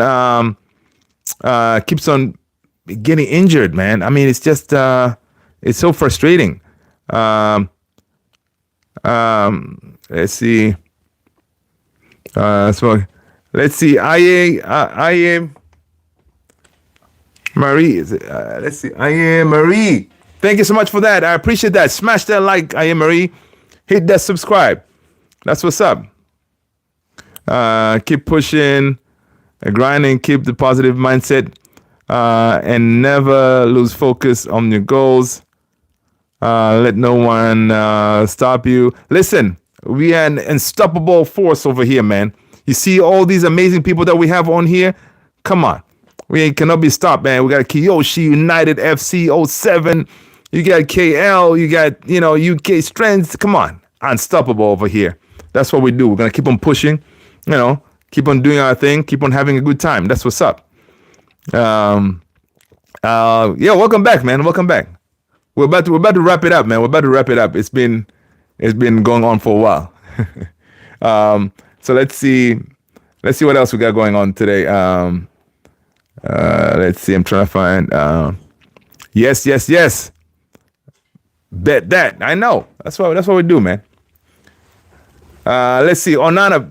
getting injured, man. I mean, it's just it's so frustrating. Let's see. So let's see. I Marie. Is it, let's see. I am Marie. Thank you so much for that. I appreciate that. Smash that like, I am Marie. Hit that subscribe. That's what's up. Keep pushing, grinding, keep the positive mindset, and never lose focus on your goals. Let no one stop you. Listen, we are an unstoppable force over here, man. You see all these amazing people that we have on here? Come on. We cannot be stopped, man. We got Kiyoshi, United FC 07. You got KL. You got, UK Strength. Come on. Unstoppable over here. That's what we do. We're going to keep on pushing, keep on doing our thing, keep on having a good time. That's what's up. Welcome back, man. Welcome back. We're about to wrap it up, man. We're about to wrap it up. It's been going on for a while. So let's see what else we got going on today. Let's see. I'm trying to find. Yes. Bet that. I know. That's what we do, man. Let's see. Onana.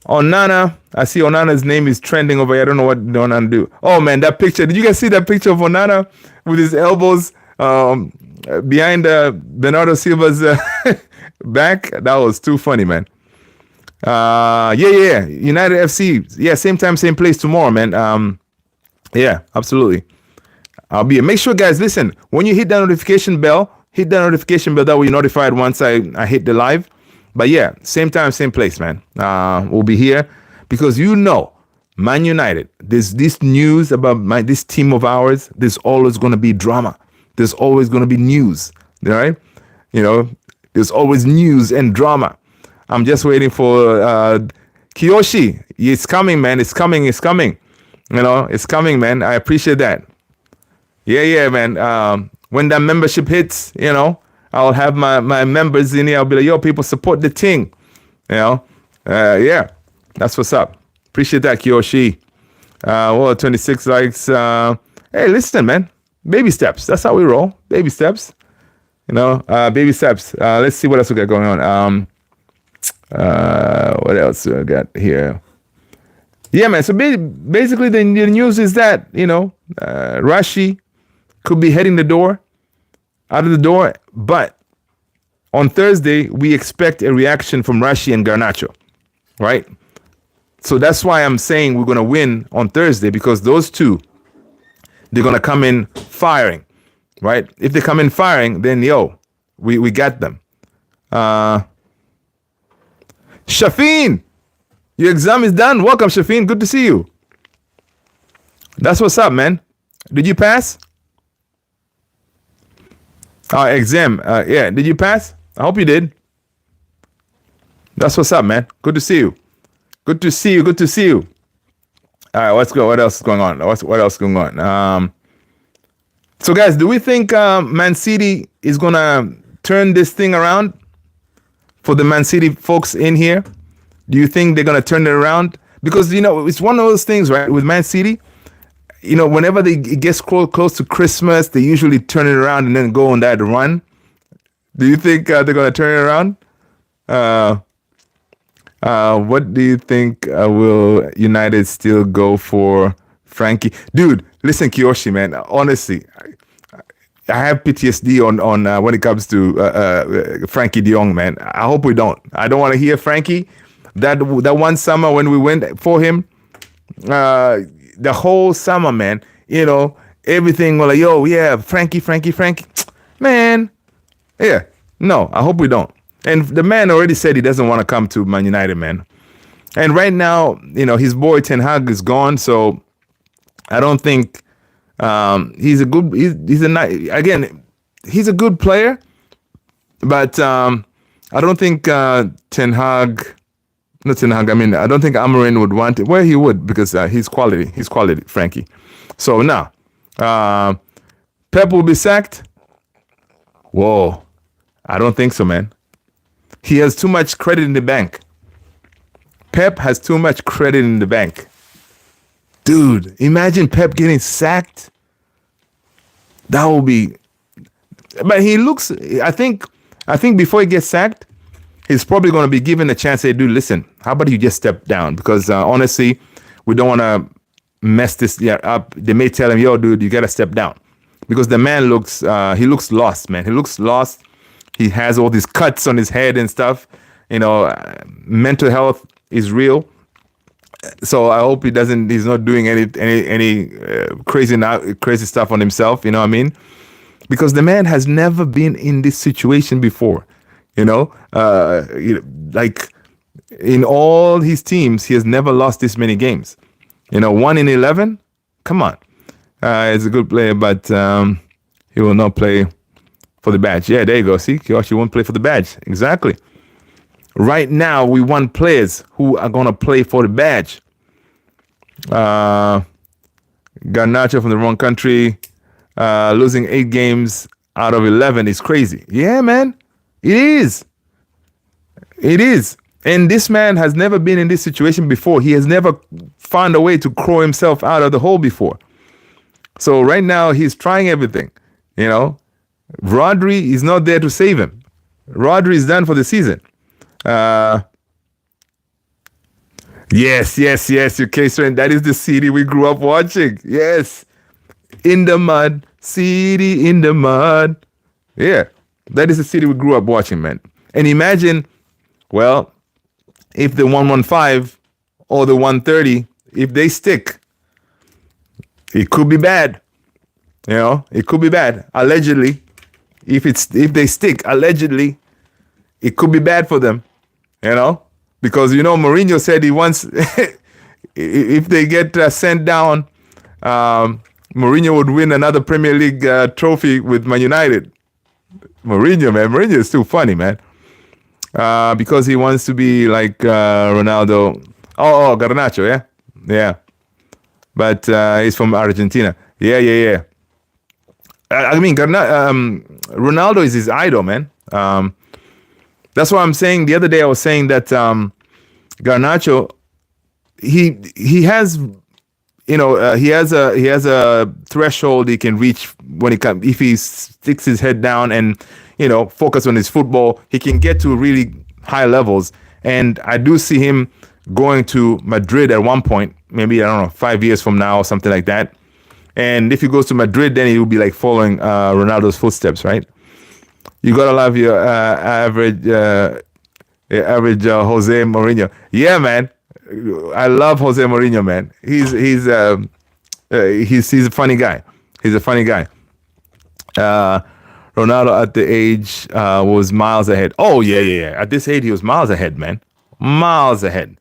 Onana. I see Onana's name is trending over here. I don't know what Onana do. Oh man, that picture. Did you guys see that picture of Onana with his elbows behind Bernardo Silva's back? That was too funny, man. Yeah. United FC. Yeah, same time, same place tomorrow, man. Yeah, absolutely. I'll be here. Make sure, guys, listen, when you hit that notification bell, that way you're notified once I hit the live. But yeah, same time, same place, man. We'll be here because Man United, there's this news about this team of ours. There's always going to be drama. There's always going to be news, all right? There's always news and drama. I'm just waiting for Kiyoshi. It's coming, man. It's coming. It's coming, man. I appreciate that. Yeah, man. When that membership hits, I'll have my members in here. I'll be like, yo, people support the thing. Yeah, that's what's up. Appreciate that, Kiyoshi. 26 likes. Hey, listen, man. Baby steps. That's how we roll. Baby steps. Baby steps. Let's see what else we got going on. What else we got here? Yeah, man. So basically, the news is that Rashi could be heading out of the door, but on Thursday we expect a reaction from Rashi and Garnacho, right? So that's why I'm saying we're gonna win on Thursday, because those two, they're gonna come in firing, right? If they come in firing, then we got them. Shafin, your exam is done. Welcome, Shafin. Good to see you. That's what's up, man. Did you pass? Exam. Yeah. Did you pass? I hope you did. That's what's up, man. Good to see you. Good to see you. All right. Let's go. What else is going on? What else is going on? So, guys, do we think Man City is going to turn this thing around? For the Man City folks in here, do you think they're going to turn it around? Because, it's one of those things, right, with Man City. Whenever it gets close to Christmas, they usually turn it around and then go on that run. Do you think they're going to turn it around? What do you think? Will United still go for Frankie? Dude, listen, Kiyoshi, man. Honestly, I have PTSD on when it comes to Frankie de Jong, man. I hope we don't. I don't want to hear Frankie. That one summer when we went for him, the whole summer, man, everything was like, yo, yeah, Frankie. Man, yeah, no, I hope we don't. And the man already said he doesn't want to come to Man United, man. And right now, his boy Ten Hag is gone, so I don't think he's a good player, but I don't think I don't think Amorim would want it. Well, he would, because he's quality, Frankie. So now, Pep will be sacked. Whoa, I don't think so, man. He has too much credit in the bank. Pep has too much credit in the bank. Dude, imagine Pep getting sacked. That will be. But he looks. I think before he gets sacked, he's probably going to be given a chance to say, dude, listen, how about you just step down? Because honestly, we don't want to mess this up. They may tell him, yo, dude, you got to step down. Because the man looks, he looks lost, man. He looks lost. He has all these cuts on his head and stuff. Mental health is real. So I hope he's not doing any crazy stuff on himself. You know what I mean? Because the man has never been in this situation before. Like in all his teams, he has never lost this many games. 1 in 11. Come on. He's a good player, but he will not play for the badge. Yeah, there you go. See, Kiyoshi won't play for the badge. Exactly. Right now, we want players who are going to play for the badge. Garnacho from the wrong country, losing 8 games out of 11 is crazy. Yeah, man. It is. It is. And this man has never been in this situation before. He has never found a way to crawl himself out of the hole before. So right now, he's trying everything. Rodri is not there to save him. Rodri is done for the season. Yes, your case friend. That is the CD we grew up watching. Yes. In the mud. CD in the mud. Yeah. That is the CD we grew up watching, man. And imagine, well, if the 115 or the 130, if they stick, it could be bad. It could be bad. Allegedly. If they stick, allegedly, it could be bad for them. Because Mourinho said he wants if they get sent down, Mourinho would win another Premier League trophy with Man United. Mourinho is too funny, man. Because he wants to be like Ronaldo. Oh, Garnacho, yeah. But he's from Argentina. Yeah. I mean, Ronaldo is his idol, man. That's why I'm saying the other day I was saying that Garnacho, he has, he has a threshold he can reach when if he sticks his head down and focus on his football, he can get to really high levels. And I do see him going to Madrid at one point, maybe, I don't know, 5 years from now or something like that. And if he goes to Madrid, then he will be like following Ronaldo's footsteps, right? You gotta love your average Jose Mourinho. Yeah, man. I love Jose Mourinho, man. He's a funny guy. He's a funny guy. Ronaldo at the age was miles ahead. Oh yeah. At this age, he was miles ahead, man. Miles ahead.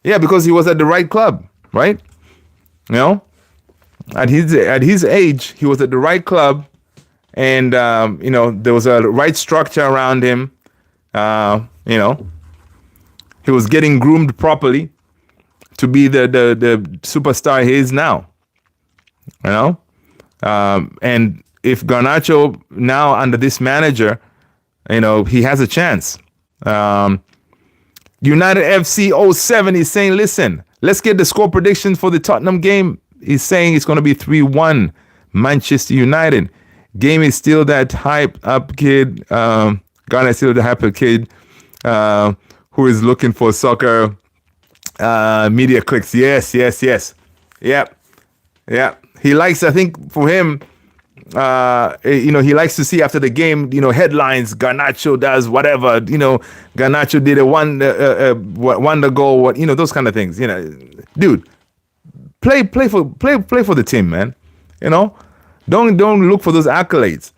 Yeah, because he was at the right club, right? At his age, he was at the right club. And, there was a right structure around him. He was getting groomed properly to be the superstar he is now. And if Garnacho now under this manager, he has a chance. United FC 07 is saying, listen, let's get the score prediction for the Tottenham game. He's saying it's going to be 3-1 Manchester United. Game is still that hype up kid. Ghana is still the hype up kid who is looking for soccer media clicks. Yes. Yep. He likes, I think for him, he likes to see after the game, headlines, Garnacho does whatever, Garnacho did a wonder goal, those kind of things, Dude, play for the team, man. Don't look for those accolades,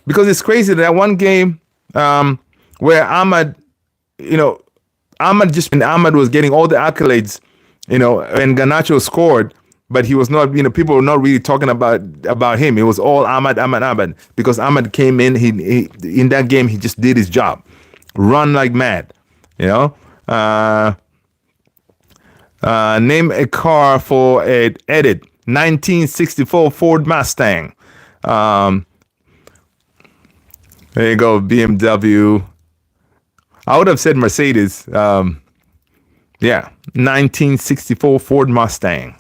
because it's crazy that one game where Ahmad was getting all the accolades, and Garnacho scored, but he was not, people were not really talking about him. It was all Ahmad, because Ahmad came in. He in that game he just did his job, run like mad. Name a car for an edit. 1964 Ford Mustang. There you go, BMW. I would have said Mercedes. 1964 Ford Mustang.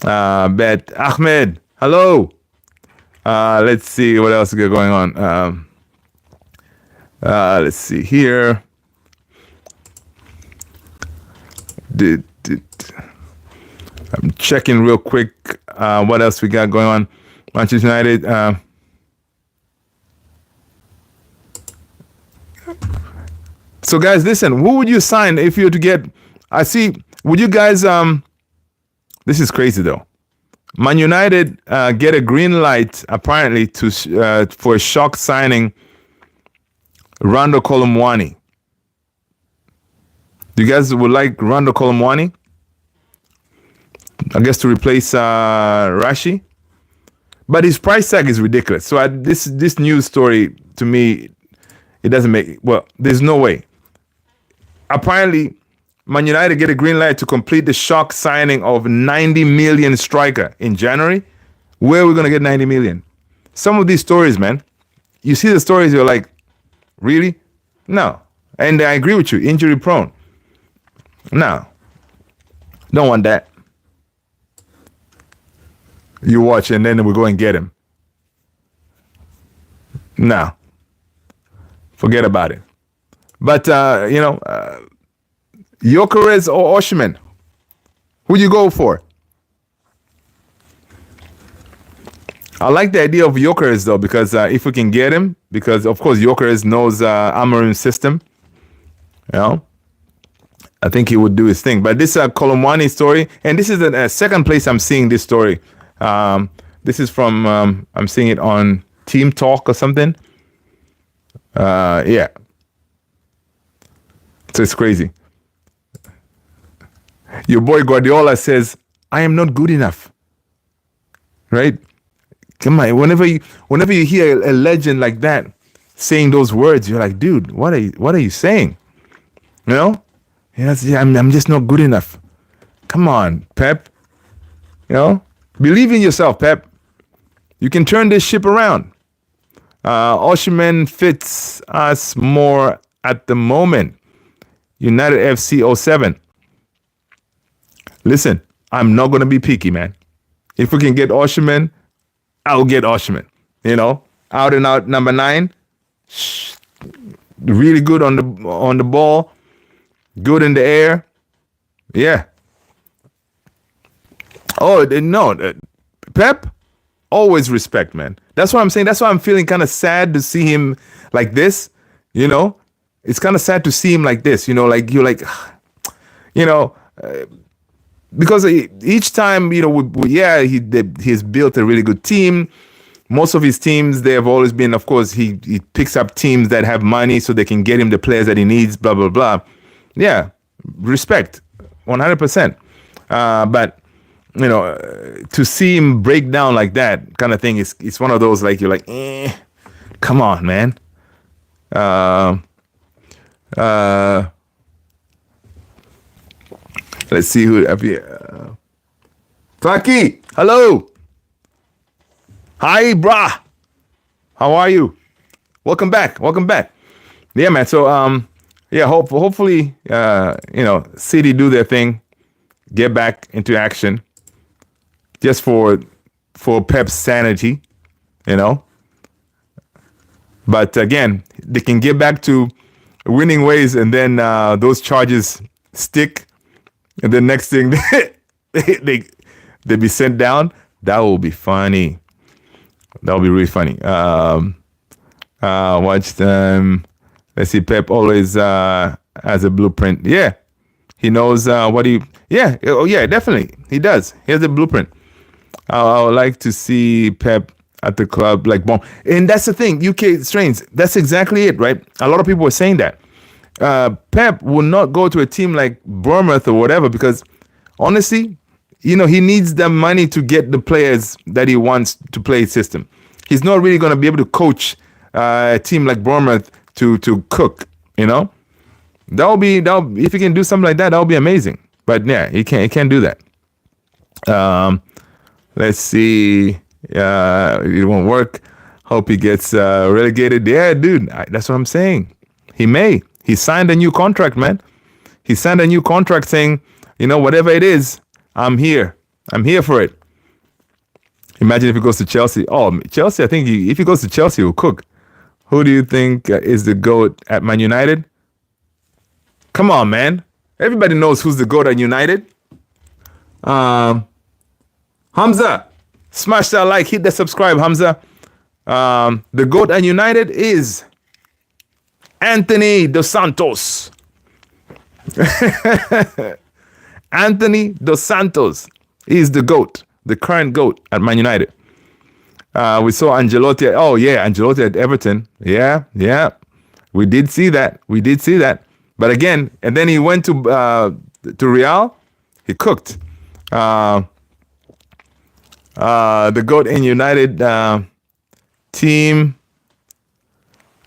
Bet Ahmed, hello. Let's see what else we got going on. Let's see here. I'm checking real quick what else we got going on. Manchester United. So guys, listen, who would you sign if you were to get, would you guys, this is crazy though. Man United get a green light apparently for a shock signing Rando Colomwani. Do you guys would like Rando Colomwani? I guess to replace Rashi? But his price tag is ridiculous. So this news story, to me, it doesn't make, well, there's no way. Apparently, Man United get a green light to complete the shock signing of 90 million striker in January. Where are we going to get 90 million? Some of these stories, man, you see the stories, you're like, really? No. And I agree with you, injury prone. No. Don't want that. You watch and then we go and get him. No. Forget about it. But, Gyökeres or Osimhen, who you go for? I like the idea of Gyökeres though, because if we can get him, because of course Gyökeres knows Amorim's system, I think he would do his thing. But this Colomwani story, and this is the second place I'm seeing this story. This is from, I'm seeing it on Team Talk or something. Yeah. So it's crazy. Your boy Guardiola says, I am not good enough. Right? Come on. Whenever you hear a legend like that saying those words, you're like, dude, what are you saying? I'm just not good enough. Come on, Pep. Believe in yourself, Pep. You can turn this ship around. Osimhen fits us more at the moment. United FC 07. Listen, I'm not going to be picky, man. If we can get Osimhen, I'll get Osimhen. Out and out number 9. Really good on the ball. Good in the air. Yeah. Oh, no. Pep, always respect, man. That's what I'm saying. That's why I'm feeling kind of sad to see him like this. It's kind of sad to see him like this. Like you're like, because each time, he's built a really good team. Most of his teams, they have always been, of course, he picks up teams that have money so they can get him the players that he needs, blah, blah, blah. Yeah, respect, 100%. But, to see him break down like that kind of thing, it's one of those, like, you're like, come on, man. Let's see who. Taki, hello. Hi, brah. How are you? Welcome back. Yeah, man. So, hopefully, City do their thing, get back into action, just for Pep's sanity, But again, they can get back to winning ways, and then those charges stick. And the next thing they be sent down. That will be funny. That will be really funny. Watch them. Let's see. Pep always has a blueprint. Yeah, he knows what he. Yeah. Oh yeah, definitely. He does. He has a blueprint. I would like to see Pep at the club like bomb. And that's the thing. UK strains. That's exactly it, right? A lot of people were saying that. Pep will not go to a team like Bournemouth or whatever because honestly, he needs the money to get the players that he wants to play his system. He's not really going to be able to coach a team like Bournemouth to cook, That'll be if he can do something like that, that'll be amazing. But yeah, he can't do that. Let's see. It won't work. Hope he gets relegated. Yeah, dude, that's what I'm saying. He may. He signed a new contract, man. He signed a new contract saying, whatever it is, I'm here. I'm here for it. Imagine if he goes to Chelsea. Oh, Chelsea, I think if he goes to Chelsea, he'll cook. Who do you think is the GOAT at Man United? Come on, man. Everybody knows who's the GOAT at United. Hamza, smash that like, hit that subscribe, Hamza. The GOAT at United is Anthony Dos Santos. Anthony Dos Santos is the GOAT, the current GOAT at Man United. We saw Ancelotti. Oh, yeah, Ancelotti at Everton. Yeah. We did see that. But again, and then he went to Real. He cooked. The GOAT in United team.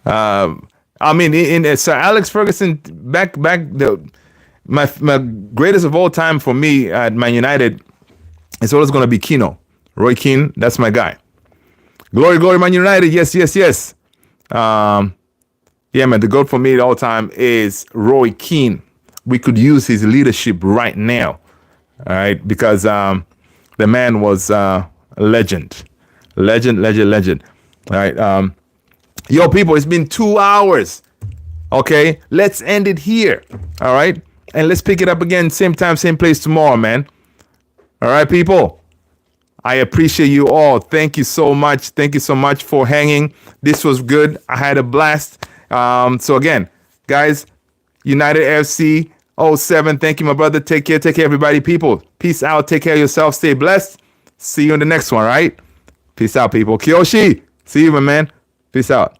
I mean, in Sir Alex Ferguson, back my greatest of all time for me at Man United is always going to be Keano. Roy Keane, that's my guy. Glory, Man United. Yes. Yeah, man, the GOAT for me at all time is Roy Keane. We could use his leadership right now, all right? Because the man was a legend. Legend. All right. Yo, people, it's been 2 hours. Okay, let's end it here. All right, and let's pick it up again, same time, same place tomorrow, man. All right, people. I appreciate you all. Thank you so much. Thank you so much for hanging. This was good. I had a blast. So again, guys, United FC 07. Thank you, my brother. Take care, everybody. People, peace out. Take care of yourself. Stay blessed. See you in the next one, right? Peace out, people. Kiyoshi, see you, my man. Peace out.